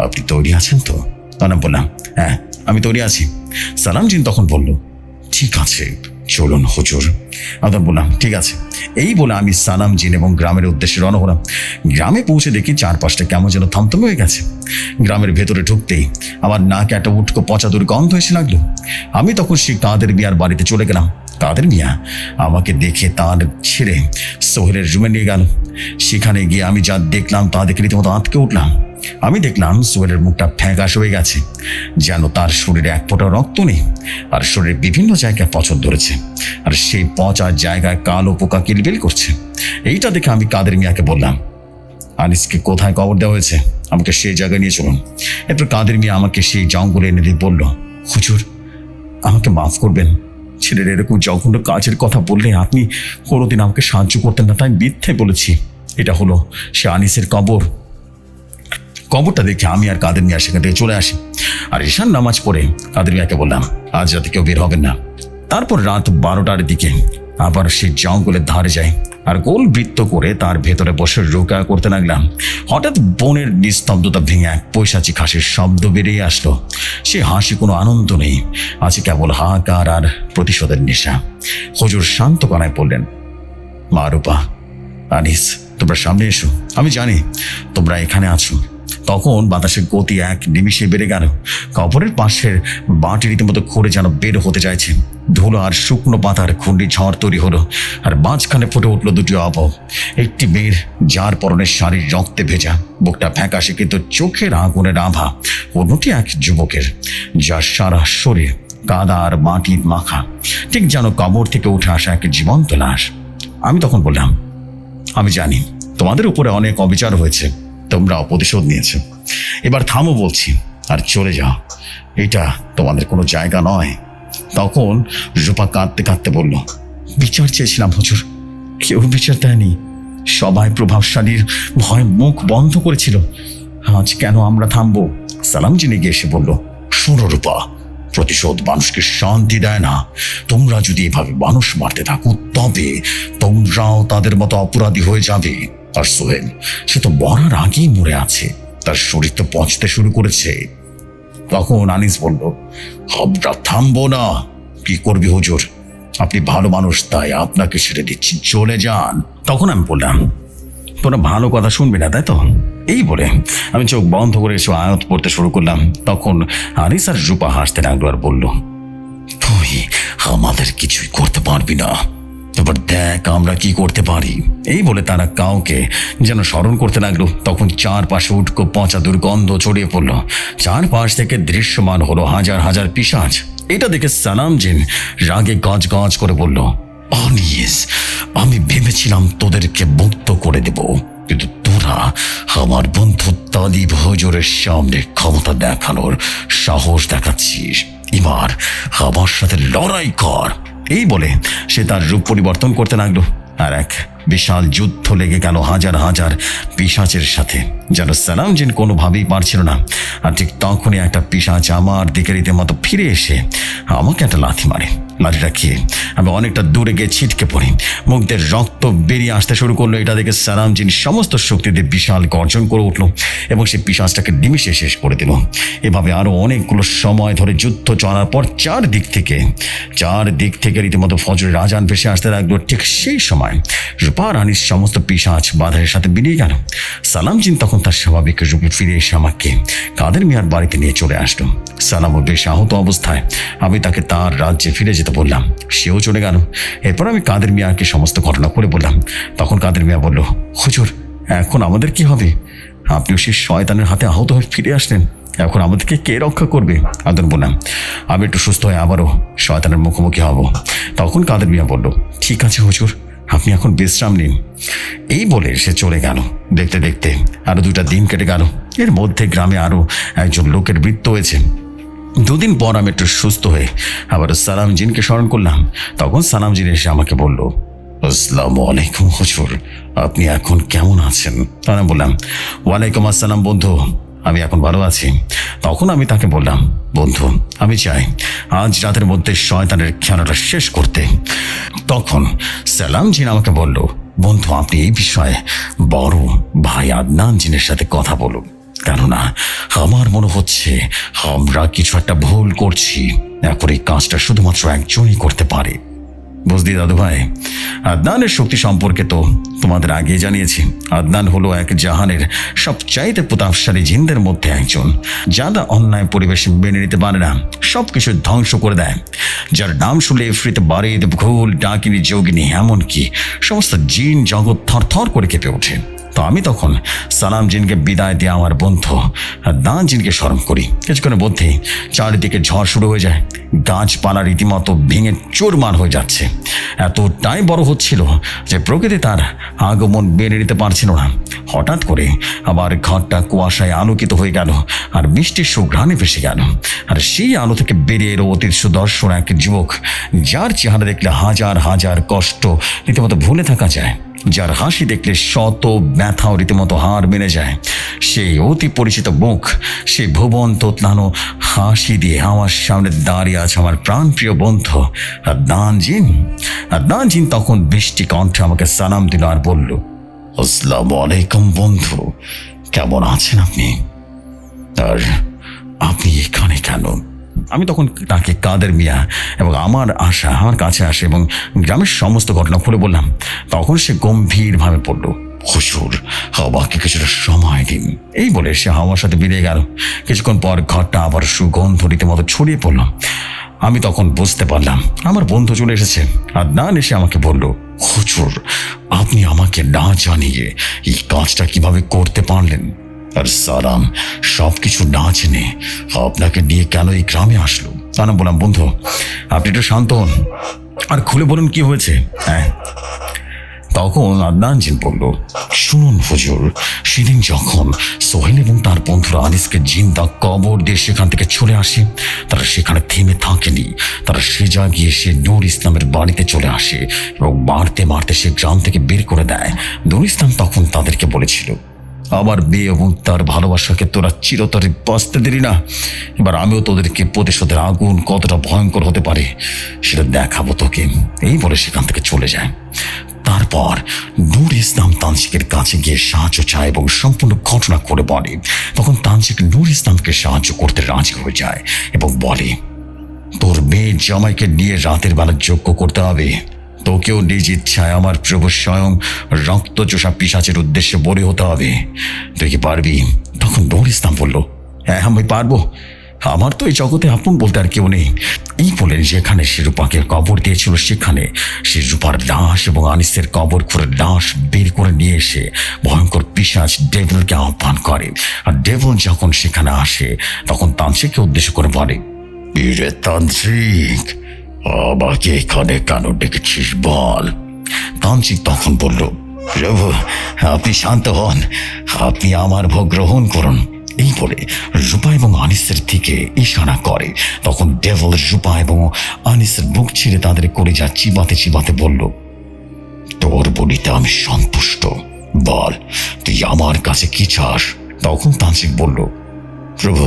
আপনি তৈরি আছেন তো? আমি বললাম, হ্যাঁ আমি তৈরি আছি। সালামজি তখন বলল, ঠিক আছে চলুন হুজুর। আমি বললাম, ঠিক আছে। এই বলে আমি সালামজি এবং গ্রামের উদ্দেশ্যে রওনা হলাম। গ্রামে পৌঁছে দেখি চারপাশটা কেমন যেন থমথম হয়ে গেছে। গ্রামের ভেতরে ঢুকতেই আমার নাকে একটা উটকো পচা দুর্গন্ধ এসে লাগলো। আমি তখন সেই কাদের মিয়ার বাড়িতে চলে গেলাম। কাদের মিয়া আমাকে দেখে তার ছেড়ে সোহেলের রুমে নিয়ে গেল। সেখানে গিয়ে আমি যা দেখলাম তা দেখে রীতিমতো আঁতকে উঠলাম। আমি দেখলাম সোহেলের মুখটা ফ্যাকাশ হয়ে গেছে, যেন তার শরীরে এক ফোঁটা রক্ত নেই, আর শরীরের বিভিন্ন জায়গায় পচন ধরেছে, আর সেই পচা জায়গায় কালো পোকা কিলবিল করছে। এইটা দেখে আমি কাদের মিয়াকে বললাম, আনিসকে কোথায় কবর দেওয়া হয়েছে, আমাকে সেই জায়গায় নিয়ে চলুন। এরপর কাদের মিয়া আমাকে সেই জঙ্গলে এনে দিয়ে বলল, হুজুর আমাকে মাফ করবেন, ছেলের এরকম জঘন্য কাজের কথা বললে আপনি কোনোদিন আমাকে সাহায্য করতেন না, তাই মিথ্যে বলেছি। এটা হলো সে আনিসের কবর। কবরটা দেখে আমি আর কাদের মিয়া সেখান থেকে চলে আসি। আর ঈশান নামাজ পড়ে কাদের মিয়াকে বললাম, আজ রাতে কেউ বের হবেন না। তারপর রাত 12টার দিকে আবার সেই জঙ্গলের ধারে যাই আর গোল বৃত্ত করে তার ভেতরে বসে রোকা করতে লাগলাম। হঠাৎ বনের নিস্তব্ধতা ভেঙে এক পৈশাচিক হাসির শব্দ বেরিয়ে আসলো। সে হাসি কোনো আনন্দ নেই, আছে কেবল হাহাকার আর প্রতিশোধের নেশা। হুজুর শান্ত কণায় বললেন, মা রূপা, আনিস তোমরা সামনে এসো, আমি জানি তোমরা এখানে আছো। তখন বাতাসের গতি এক নিমিষে বেড়ে গেল। কবরের পাশের বাঁটি রীতিমতো খুঁড়ে যেন বের হতে চাইছে। ধুলো আর শুকনো পাতার খুন্ডি ঝড় তৈরি হলো, আর মাঝখানে ফুটে উঠলো দুটি অবয়ব। একটি মেয়ের, যার পরনের শাড়ির রক্তে ভেজা, বুকটা ফ্যাকাশে কিন্তু চোখের আগুনের আভা। অন্যটি এক যুবকের, যার সারা শরীর কাদা আর মাটির মাখা, ঠিক যেন কবর থেকে উঠে আসা এক জীবন্ত লাশ। আমি তখন বললাম, আমি জানি তোমাদের উপরে অনেক অবিচার হয়েছে, তোমরাও প্রতিশোধ নিয়েছো, এবার থামো বলছি আর চলে যাও, এটা তোমাদের কোনো জায়গা নয়। তখন রূপা কাঁদতে কাঁদতে বলল, বিচার চেয়েছিলাম হুজুর, কেউ বিচার দেয়নি, সবাই প্রভাবশালীর ভয় মুখ বন্ধ করেছিল, আজ কেন আমরা থামবো? সালামজি গিয়ে এসে বলল, শোনো রূপা, প্রতিশোধ মানুষকে শান্তি দেয় না। তোমরা যদি এভাবে মানুষ মারতে থাকো তবে তোমরাও তাদের মতো অপরাধী হয়ে যাবে। আর সোহেল, সে তো মরার আগেই মরে আছে, তার শরীর তো পচতে শুরু করেছে। তখন আনিস বলল, আমরা থামবো না। কি করবি হুজুর, আপনি ভালো মানুষ, তাই আপনাকে ছেড়ে দিচ্ছি, চলে যান। তখন আমি বললাম, তোরা ভালো কথা শুনবি না তাই তো? এই বলে আমি চোখ বন্ধ করে এসে আয়াত পড়তে শুরু করলাম। তখন আনিস আর রূপা হাসতে লাগলো আর বলল, তুই আমাদের কিছুই করতে পারবি না, এবার দেখ আমরা কি করতে পারি। এই বলে তারা কাউকে যেন স্মরণ করতে লাগলো। তখন চারপাশে উটকো পচা দুর্গন্ধ ছড়িয়ে পড়লো। চারপাশ থেকে দৃশ্যমান হলো হাজার হাজার পিশাচ। এটা দেখে সালামজিন রাগে গজ গজ করে বলল, আনিস, আমি ভেবেছিলাম তোদেরকে মুক্ত করে দেব, কিন্তু তোরা আমার বন্ধু তালিব হুজুরের সামনে ক্ষমতা দেখানোর সাহস দেখাচ্ছিস, এবার আমার সাথে লড়াই কর। এই বলে সে তার রূপ পরিবর্তন করতে লাগলো, আর এক বিশাল যুদ্ধ লেগে গেল হাজার হাজার পিশাচের সাথে, যেন সালামজিন কোনোভাবেই পারছিল না। আর ঠিক তখনই একটা পিশাচ আমার দিকে রীতিমতো ফিরে এসে আমাকে একটা লাথি মারে। লাঠিটা খেয়ে আমি অনেকটা দূরে গিয়ে ছিটকে পড়ি, মুখ দিয়ে রক্ত বেরিয়ে আসতে শুরু করলো। এটা দেখে সালামজিন সমস্ত শক্তি দিয়ে বিশাল গর্জন করে উঠলো এবং সে পিশাচটাকে নিমিষে শেষ করে দিল। এভাবে আরো অনেকগুলো সময় ধরে যুদ্ধ চলার পর চারদিক থেকে রীতিমতো ফজরের আজান ভেসে আসতে লাগলো। ঠিক সেই সময় রূপা রানীর সমস্ত পিশাচ বাধারের সাথে বেরিয়ে গেল। সালামজিন তখন তার স্বাভাবিক রূপে ফিরে এসে আমাকে কাদের মিয়ার বাড়িতে নিয়ে চলে আসলো। সালামও বেশ আহত অবস্থায়। আমি তাকে তার রাজ্যে ফিরে যেতে বললাম, সেও চলে গেল। এরপর আমি কাদের মিয়াকে সমস্ত ঘটনা করে বললাম। তখন কাদের মিয়া বলল, হুজুর এখন আমাদের কি হবে? আপনিও সেই শয়তানের হাতে আহত হয়ে ফিরে আসলেন। এখন আমাদেরকে কে রক্ষা করবে? আদর বললাম, আমি একটু সুস্থ হয়ে আবারও শয়তানের মুখোমুখি হব। তখন কাদের মিয়া বলল, ঠিক আছে হুজুর, আপনি এখন বিশ্রাম নিন। এই বলে সে চলে গেল। দেখতে দেখতে আরো 2টা দিন কেটে গেল। এর মধ্যে গ্রামে আরো একজন লোকের মৃত্যু হয়েছে। 2 দিন পর আমি একটু সুস্থ হয়ে আবার সালাম জিনকে স্মরণ করলাম। তখন সালাম জিন এসে আমাকে বলল, আসসালামু আলাইকুম হুজুর, আপনি এখন কেমন আছেন? আমি বললাম, ওয়ালাইকুম আসসালাম বন্ধু, আমি এখন ভালো আছি। তখন আমি তাকে বললাম, বন্ধু আমি চাই আজ রাতের মধ্যে শয়তানের খেলাটা শেষ করতে। তখন সালাম জিন আমাকে বলল, বন্ধু আপনি এই বিষয়ে বড় ভাই আদনান জিনের সাথে কথা বলুন, কেননা আমার মনে হচ্ছে আমরা কিছু একটা ভুল করছি। এখন এই কাজটা শুধুমাত্র একজনই করতে পারে। বুঝলি দাদু ভাই, আদনানের শক্তি সম্পর্কে তো তোমাদের আগে জানিয়েছি। আদনান হলো এক জাহানের সবচাইতে প্রতাপশালী জিনদের মধ্যে একজন, যারা অন্যায় পরিবেশ মেনে নিতে পারে না, সবকিছু ধ্বংস করে দেয়। যার নাম শুনলে ইফরিত, বারিদ, ঘোল, ডাকিনী, যোগিনী, এমনকি সমস্ত জিন জগৎ থরথর করে কেঁপে ওঠে। তো আমি তখন সালাম জিনকে বিদায় দিয়ে আমার বন্ধু আদনান জিনকে স্মরণ করি। কিছুক্ষণের মধ্যেই চারিদিকে ঝড় শুরু হয়ে যায়। গাছপালা রীতিমতো ভেঙে চুরমার হয়ে যাচ্ছে। এতটাই বড় হচ্ছিল যে প্রকৃতি তার আগমন বেড়ে নিতে পারছিল না। হঠাৎ করে আবার ঘরটা কুয়াশায় আলোকিত হয়ে গেল আর বৃষ্টির সুঘ্রাণে ভেসে গেল। আর সেই আলো থেকে বেরিয়ে এলো অতীত সুদর্শন এক যুবক, যার চেহারা দেখলে হাজার হাজার কষ্ট রীতিমতো ভুলে থাকা যায়, যার হাসি দেখলে শত ব্যথাও রীতিমতো হার মেনে যায়। সেই অতি পরিচিত মুখ, সেই ভুবন তোতলানো হাসি দিয়ে আমার সামনে দাঁড়িয়ে আছে আমার প্রাণপ্রিয় বন্ধু আদনান জিন। আদনান জিন তখন বৃষ্টি কণ্ঠে আমাকে সালাম দিল আর বলল, আসসালামু আলাইকুম বন্ধু, কেমন আছেন আপনি? আর আপনি এখানে কেন? আমি তখন তাকে কাদের মিয়া এবং আমার কাছে আসে এবং গ্রামের সমস্ত ঘটনা খুলে বললাম। তখন সে গম্ভীরভাবে পড়ল, হুজুর আমাকে কিছুটা সময় দিন। এই বলে সে আমার সাথে বেরিয়ে গেল। কিছুক্ষণ পর ঘরটা আবার সুগন্ধ রীতিমতো ছড়িয়ে পড়ল। আমি তখন বুঝতে পারলাম আমার বন্ধু চলে এসেছে। আদনান এসে আমাকে বলল, হুজুর আপনি আমাকে না জানিয়ে এই কাজটা কিভাবে করতে পারলেন? আর সালাম সবকিছু না জেনে আপনাকে নিয়ে কেন এই গ্রামে আসলো? আমি বললাম, বন্ধু আপনি একটু শান্ত হন আর খুলে বলুন কি হয়েছে। হ্যাঁ। তখন আদনান জিন বলল, শুনুন হুজুর, সেদিন যখন সোহেল এবং তার বন্ধুরা আনিসকে জিন্দা কবর দিয়ে সেখান থেকে চলে আসে, তারা সেখানে থেমে থাকেনি। তারা সেজা গিয়ে সে নূর ইসলামের বাড়িতে চলে আসে এবং মারতে মারতে সে গ্রাম থেকে বের করে দেয়। নূর ইসলাম তখন তাদেরকে বলেছিল, আমার মেয়ে এবং তার ভালোবাসাকে তোরা চিরতরে বাঁচতে দিলি না, এবার আমিও তোদেরকে প্রতিশোধের আগুন কতটা ভয়ঙ্কর হতে পারে সেটা দেখাবো তোকে। এই বলে সেখান থেকে চলে যায়। তারপর নূর ইসলাম তানসিকের কাছে গিয়ে সাহায্য চায় এবং সম্পূর্ণ ঘটনা করে বলে। তখন তানসিক নূর ইসলামকে সাহায্য করতে রাজি হয়ে যায় এবং বলে, তোর মেয়ে জামাইকে নিয়ে রাতের বেলা যজ্ঞ করতে হবে। তোকেও নিজ ইচ্ছায় আমার প্রভু স্বয়ং রক্তচোষা পিশাচের উদ্দেশ্যে বলি হতে হবে। তুই কি পারবি? তখন নূর ইসলাম বলল, হ্যাঁ আমি পারবো, আমার তো এই জগতে আপন বলতে আর কেউ নেই। এই বলে যেখানে সে রূপাকে কবর দিয়েছিল সেখানে সে রূপার লাশ এবং আনিসের কবর খুঁড়ে লাশ বের করে নিয়ে এসে ভয়ঙ্কর পিশাচ ডেভিলকে আহ্বান করে। আর ডেভিল যখন সেখানে আসে তখন তান্ত্রিককে উদ্দেশ্য করে বলে, বীরে তান্ত্রিক, আমাকে এখানে কেন ডেকেছিস বল? তান্ত্রিক তখন বলল, প্রভু আপনি শান্ত হন, আপনি আমার ভোগ গ্রহণ করুন। এই বলে রূপা এবং আনিসের দিকে ইশারা করে। তখন ডেভিল রূপা এবং আনিসের বুক ছিঁড়ে তাদের করে যা চিবাতে চিবাতে বলল, তোর বলিতে আমি সন্তুষ্ট, বল তুই আমার কাছে কি চাস? তখন তান্ত্রিক বলল, প্রভু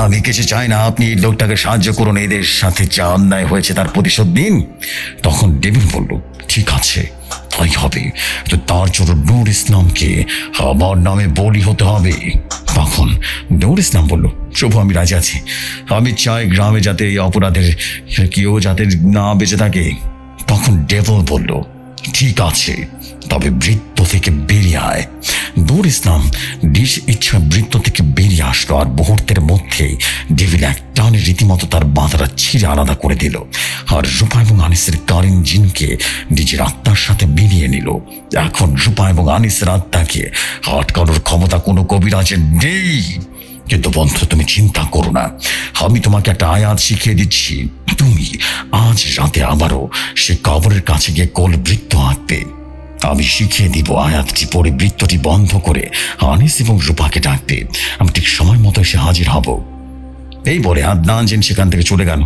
আমি কিছু চাই না, আপনি এই লোকটাকে সাহায্য করুন, এদের সাথে যা অন্যায় হয়েছে তার প্রতিশোধ দিন। তখন ডেভিল বলল, ঠিক আছে তাই হবে, তো তার জন্য নূর ইসলামকে আমার নামে বলি হতে হবে। তখন নূর ইসলাম বলল, প্রভু আমি রাজি আছি, আমি চাই গ্রামে যাতে এই অপরাধের কেউ যাতে না বেঁচে থাকে। তখন ডেভিল বলল, ঠিক আছে, তবে বৃত্ত থেকে বেরিয়ে আয়। দূর ইসলাম নিজ ইচ্ছা বৃত্ত থেকে বেরিয়ে আসলো, আর মুহূর্তের মধ্যেই ডেভিল এক টানে রীতিমতো তার বাঁধাটা ছিঁড়ে আলাদা করে দিল, আর রূপা এবং আনিসের কারেন্ট জিনকে নিজের আত্মার সাথে মিলিয়ে নিল। এখন রূপা এবং আনিসের আত্মাকে আটকানোর ক্ষমতা কোনো কবিরাজের নেই। কিন্তু বন্ধু, তুমি চিন্তা করো না, আমি তোমাকে একটা আয়াত শিখিয়ে দিচ্ছি। তুমি আজ রাতে আবারও সে কবরের কাছে গিয়ে গোল বৃত্ত আঁকবে। আমি শিখিয়ে দিব, আয়াতটি পরে বৃত্তটি বন্ধ করে আনিস এবং রূপাকে ডাকবে। আমি ঠিক সময় মতো এসে হাজির হব। এই বলে আদনান জিন সেখান থেকে চলে গেল।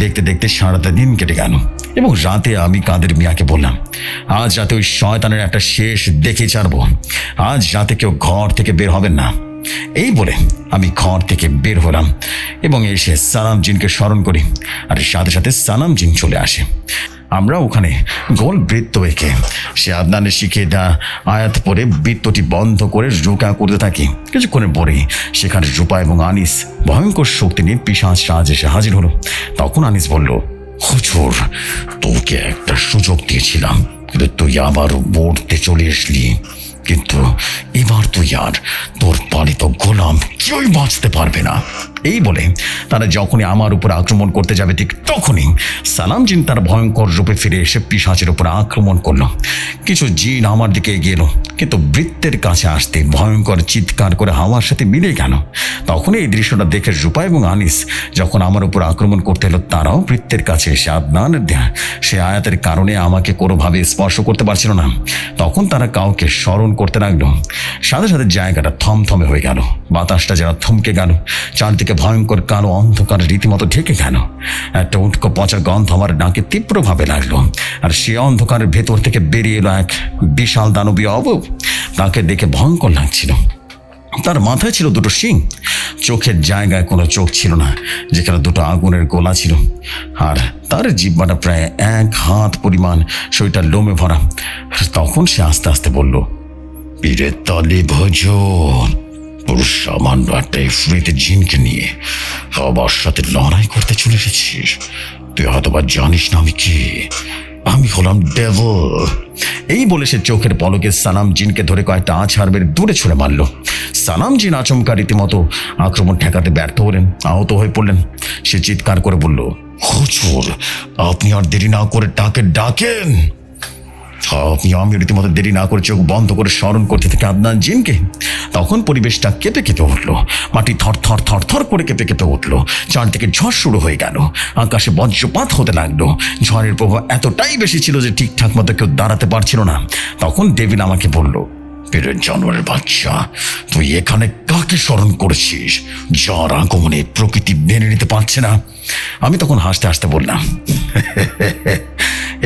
দেখতে দেখতে সারাটা দিন কেটে গেল এবং রাতে আমি কাদের মিয়াকে বললাম, আজ রাতে ওই শয়তানের একটা শেষ দেখে ছাড়বো। আজ রাতে কেউ ঘর থেকে বের হবেন না। এই বলে আমি ঘর থেকে বের হলাম এবং এসে সালাম জিনকে স্মরণ করি, আর সাথে সাথে সালাম জিন চলে আসে। আমরা ওখানে গোল বৃত্ত এঁকে সে আদনানের শিখে দেওয়া আয়াত পরে বৃত্তটি বন্ধ করে রোকা করতে থাকি। কিছুক্ষণের পরে সেখানে রূপা এবং আনিস ভয়ঙ্কর শক্তি নিয়ে পিশাচ রাজ এসে হাজির হলো। তখন আনিস বলল, হুজুর, তোকে একটা সুযোগ দিয়েছিলাম, কিন্তু তুই আবার মরতে চলে আসলি। কিন্তু এবার তুই আর তোর পালিত গোলাম কেউই বাঁচতে পারবে না। এই বলে তারা যখনই আমার উপর আক্রমণ করতে যাবে, ঠিক তখনই সালাম জিন তার ভয়ঙ্কর রূপে ফিরে এসে পিশাচের উপর আক্রমণ করলো। কিছু জিন আমার দিকে এগিয়ে এলো, কিন্তু বৃত্তের কাছে আসতে ভয়ঙ্কর চিৎকার করে হাওয়ার সাথে মিলে গেল। তখন এই দৃশ্যটা দেখে রূপা এবং আনিস যখন আমার উপর আক্রমণ করতে এলো, তারাও বৃত্তের কাছে এসে আদনানের দেয়া সে আয়াতের কারণে আমাকে কোনোভাবে স্পর্শ করতে পারছিল না। তখন তারা কাউকে স্মরণ করতে লাগলো। সাথে সাথে জায়গাটা থমথমে হয়ে গেল, বাতাসটা যেন থমকে গেল, চারদিকে ভয়ঙ্কর কালো অন্ধকার রীতিমতো ঢেকে গেল। একটা উটকো পচা গন্ধ আমার নাকে তীব্রভাবে লাগলো, আর সে অন্ধকারের ভেতর থেকে বেরিয়ে এলো এক বিশাল দানবীয় অবয়ব। তাকে দেখে ভয়ঙ্কর লাগছিল। তার মাথায় ছিল দুটো শিং, চোখের জায়গায় কোনো চোখ ছিল না, যেখানে দুটো আগুনের গোলা ছিল, আর তার জিহ্বাটা প্রায় 1 হাত পরিমাণ, শরীরটা লোমে ভরা। তখন সে আস্তে আস্তে বলল, পীরের তলে ভোজন, পুরো সামান্য একটা ইফরিতের জিনকে নিয়ে আমার সাথে লড়াই করতে চলে এসেছিস। তুই হয়তোবা জানিস না আমি কি। আমি হলাম ডেভিল। এই বলে সে চোখের পলকে সালাম জিনকে ধরে কয়েকটা আছাড় বের দূরে ছুঁড়ে মারল। সালাম জিন আচমকা রীতিমতো আক্রমণ ঠেকাতে ব্যর্থ হলেন, আহত হয়ে পড়লেন। সে চিৎকার করে বলল, হুজুর, আপনি আর দেরি না করে তাকে ডাকেন। আমি রীতিমতো দেরি না করে চোখ বন্ধ করে স্মরণ করতে থেকে আদনান জিনকে। তখন পরিবেশটা কেঁপে কেঁপে উঠলো, মাটি থর থর থর থর করে কেঁপে কেঁপে উঠলো। চারদিকে ঝড় শুরু হয়ে গেল, আকাশে বজ্রপাত হতে লাগলো। ঝড়ের প্রভাব এতটাই বেশি ছিল যে ঠিকঠাক মতো কেউ দাঁড়াতে পারছিল না। তখন ডেভিল আমাকে বলল, পীরের জানোয়ারের বাচ্চা, তুই এখানে কাকে স্মরণ করেছিস যার আগমনে প্রকৃতি মেনে নিতে পারছে না? আমি তখন হাসতে হাসতে বললাম,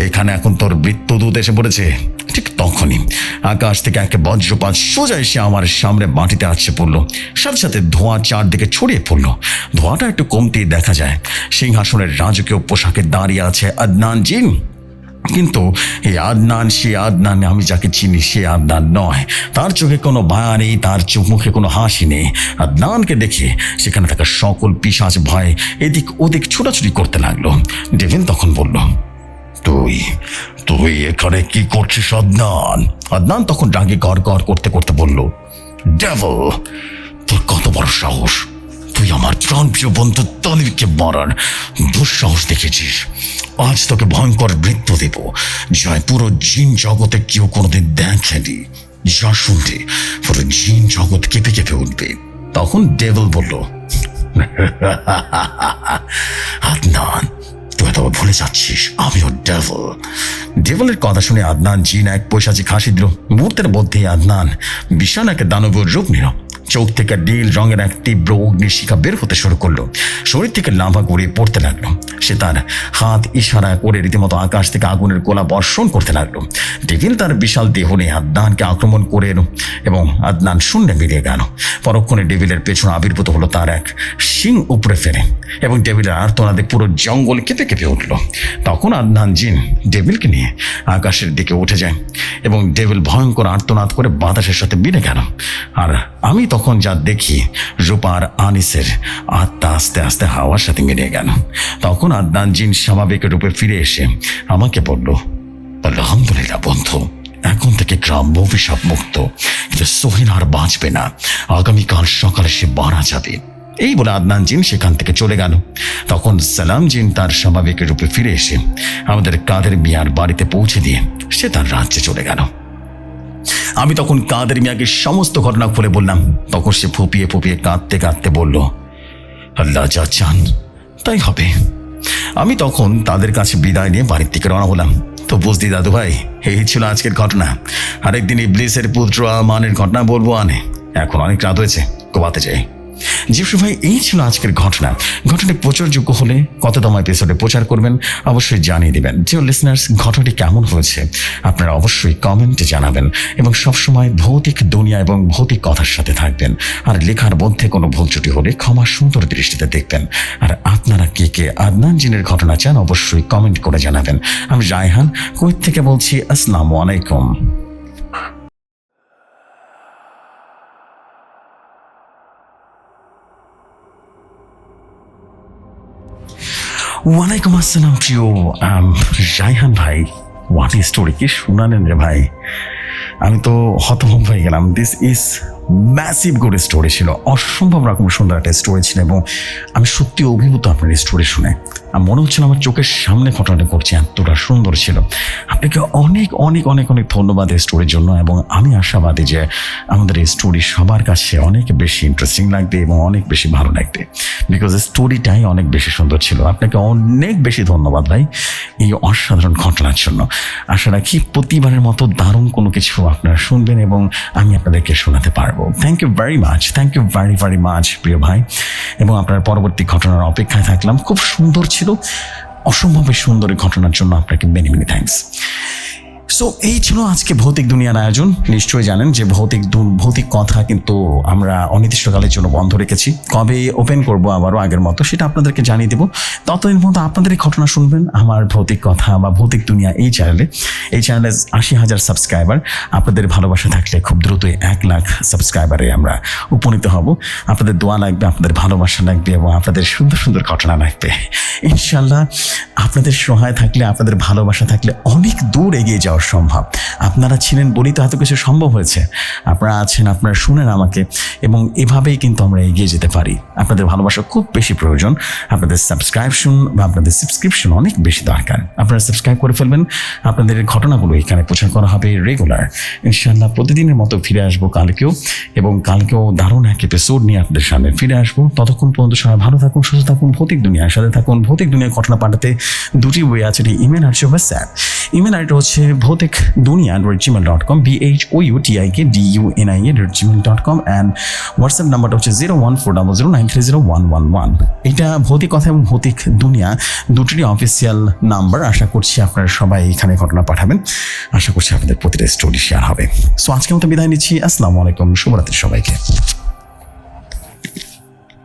এখানে এখন তোর বৃত্তদূত এসে পড়েছে। ঠিক তখনই আকাশ থেকে একটা বজ্রপাত সোজা এসে আমার সামনে মাটিতে আছড়ে পড়লো। সাথে সাথে ধোঁয়া চারদিকে ছড়িয়ে পড়লো। ধোঁয়াটা একটু কমতেই দেখা যায় সিংহাসনের রাজকীয় পোশাকে দাঁড়িয়ে আছে আদনান জিন। কিন্তু এই আদনান, সে আদনান আমি যাকে চিনি সে আদনান নয়। তার চোখে কোনো মায়া নেই, তার মুখে কোনো হাসি নেই। আদনানকে দেখে সেখানে থাকা সকল পিশাচ ভয়ে এদিক ওদিক ছোটাছুটি করতে লাগলো। ডেভিল তখন বলল, তুই তুই এখানে কি করছিস আদনান? আদনান তখন রাগে গড় গড় করতে করতে বলল, ডেভিল, তোর কত বড় সাহস! তুই আমার প্রাণপ্রিয় বন্ধু তালিবকে মারার দুঃসাহস দেখেছিস। আজ তোকে ভয়ঙ্কর বৃত্ত দেব, যা পুরো জিন জগতে কেউ কোনোদিন দেখেনি। যা শুনতে পুরো জিন জগৎ কেঁপে কেঁপে উঠবে। তখন ডেভিল বলল, আদনান, তুই তো ভুলে যাচ্ছিস আমিও ডেভিল। ডেভিলের কথা শুনে আদনান জিন এক পৈশাচিক হাসি দিল। মুহূর্তের মধ্যেই আদনান বিশাল এক দানবীয় রূপ নিল। চোখ থেকে নীল রঙের এক তীব্র অগ্নিশিখা বের হতে শুরু করলো। শরীর থেকে লাভা গড়িয়ে পড়তে লাগলো। সে তার হাত ইশারা করে রীতিমতো আকাশ থেকে আগুনের গোলা বর্ষণ করতে লাগলো। ডেভিল তার বিশাল দেহ নিয়ে আদনানকে আক্রমণ করে এলো এবং আদনান শূন্যে মিলিয়ে গেল। পরক্ষণে ডেভিলের পেছনে আবির্ভূত হলো তার এক শিং উপরে ফেরে এবং ডেভিলের আর্তনাদে পুরো জঙ্গল কেঁপে কেঁপে উঠল। তখন আদনান জিন ডেভিলকে নিয়ে আকাশের দিকে উঠে যায় এবং ডেভিল ভয়ঙ্কর আর্তনাদ করে বাতাসের সাথে মিলে গেল। আর আমি তখন যা দেখি, রূপার আনিসের আত্মা আস্তে আস্তে হাওয়ার সাথে মিলে গেল। তখন আদনান জিন স্বাভাবিক রূপে ফিরে এসে আমাকে বলল, আলহামদুলিল্লাহ বন্ধু, এখন থেকে গ্রাম অভিশাপ মুক্ত, কিন্তু সোহেল আর বাঁচবে না। আগামীকাল সকালে সে মারা যাবে। এই বলে আদনান জিন সেখান থেকে চলে গেল। তখন সালাম জিন তার স্বাভাবিক রূপে ফিরে এসে আমাদের কাদের মিয়ার বাড়িতে পৌঁছে দিয়ে সে তার রাজ্যে চলে গেল। আমি তখন কাদের মিয়াকে সমস্ত ঘটনা খুলে বললাম। তখন সে ফুপিয়ে ফুপিয়ে কাঁদতে কাঁদতে বলল, আল্লাহ যা চান তাই হবে। আমি তখন তাদের কাছে বিদায় নিয়ে বাড়ির থেকে রওনা হলাম। তো বুঝলি দাদু ভাই, এই ছিল আজকের ঘটনা। আরেকদিন ইবলিসের পুত্র আমানের ঘটনা বলবো আনে। এখন অনেক রাত হয়েছে, ঘুমাতে যাই। জিফরি ভাই, এই ছিল আজকের ঘটনা। ঘটনাটি প্রচারযোগ্য হলে কততম এপিসোডে প্রচার করবেন অবশ্যই জানিয়ে দেবেন। যে লিসনার্স, ঘটনাটি কেমন হয়েছে আপনারা অবশ্যই কমেন্টে জানাবেন এবং সবসময় ভৌতিক দুনিয়া এবং ভৌতিক কথার সাথে থাকবেন। আর লেখার মধ্যে কোনো ভুল ত্রুটি হলে ক্ষমা সুন্দর দৃষ্টিতে দেখবেন। আর আপনারা কে কে আদনান জিনের ঘটনা চান অবশ্যই কমেন্ট করে জানাবেন। আমি রায়হান কুয়েত থেকে বলছি। আসসালামু আলাইকুম। ওয়ালাইকুম আসসালাম প্রিয় রায়হান ভাই। হোয়াট স্টোরি, কি শোনালেন রে ভাই, আমি তো হতভম্ব হয়ে গেলাম। This is massive good story ছিল, অসম্ভব রকম সুন্দর একটা স্টোরি ছিল এবং আমি সত্যি অভিভূত আপনার স্টোরি শুনে। মনে হচ্ছিল আমার চোখের সামনে ঘটনাটা করছে, এতটা সুন্দর ছিল। আপনাকে অনেক অনেক অনেক অনেক ধন্যবাদ এই স্টোরির জন্য এবং আমি আশাবাদী যে আমাদের এই স্টোরি সবার কাছে অনেক বেশি ইন্টারেস্টিং লাগবে এবং অনেক বেশি ভালো লাগবে, বিকজ স্টোরিটাই অনেক বেশি সুন্দর ছিল। আপনাকে অনেক বেশি ধন্যবাদ ভাই এই অসাধারণ ঘটনার জন্য। আশা রাখি প্রতিবারের মতো দারুণ কোনো কিছু আপনারা শুনবেন এবং আমি আপনাদেরকে শোনাতে পারবো। Thank you very much, thank you very very much প্রিয় ভাই, এবং আপনার পরবর্তী ঘটনার অপেক্ষায় থাকলাম। খুব সুন্দর ছিল, অসম্ভব সুন্দর এই ঘটনার জন্য আপনাকে মেনি মেনি থ্যাঙ্কস। সো এই ছিল আজকে ভৌতিক দুনিয়ার আয়োজন। নিশ্চয়ই জানেন যে ভৌতিক কথা কিন্তু আমরা অনির্দিষ্টকালের জন্য বন্ধ রেখেছি। কবে ওপেন করব আবারও আগের মতো সেটা আপনাদেরকে জানিয়ে দেবো। ততদিন মতো আপনাদের এই ঘটনা শুনবেন আমার ভৌতিক কথা বা ভৌতিক দুনিয়া এই চ্যানেলে। এই চ্যানেলে 80,000 সাবস্ক্রাইবার। আপনাদের ভালোবাসা থাকলে খুব দ্রুতই 1 লাখ সাবস্ক্রাইবারে আমরা উপনীত হব। আপনাদের দোয়া লাগবে, আপনাদের ভালোবাসা লাগবে এবং আপনাদের সুন্দর সুন্দর ঘটনা লাগবে। ইনশাল্লাহ আপনাদের সহায় থাকলে, আপনাদের ভালোবাসা থাকলে অনেক দূর এগিয়ে যাওয়া সম্ভব। আপনারা ছিলেন বলেই তো এত কিছু সম্ভব হয়েছে। আপনারা আছেন, আপনারা শুনেন আমাকে, এবং এভাবেই কিন্তু আমরা এগিয়ে যেতে পারি। আপনাদের ভালোবাসা খুব বেশি প্রয়োজন, আপনাদের সাবস্ক্রিপশন অনেক বেশি দরকার। আপনারা সাবস্ক্রাইব করে ফেলবেন। আপনাদের ঘটনাগুলো এখানে প্রচার করা হবে রেগুলার। ইনশাআল্লাহ প্রতিদিনের মতো ফিরে আসবো কালকেও, এবং কালকেও দারুণ এক এপিসোড নিয়ে আপনাদের সামনে ফিরে আসবো। ততক্ষণ পর্যন্ত সবাই ভালো থাকুন, সুস্থ থাকুন, ভৌতিক দুনিয়ার সাথে থাকুন। ভৌতিক দুনিয়ার ঘটনা পাঠাতে দুটি ওয়ে আছে, ইমেল আর হোয়াটসঅ্যাপ। ইমেল আইডি হচ্ছে bhautikdunia@gmail.com, bhautikdunia@gmail.com, অ্যান্ড হোয়াটসঅ্যাপ নাম্বারটা হচ্ছে 01400930111। এটা ভৌতিক কথা এবং ভৌতিক দুনিয়া দুটিরই অফিসিয়াল নাম্বার। আশা করছি আপনারা সবাই এখানে ঘটনা পাঠাবেন। আশা করছি আপনাদের প্রতিটা স্টোরি শেয়ার হবে। সো আজকের মতো বিদায় নিচ্ছি। আসসালামু আলাইকুম, শুভরাত্রি সবাইকে।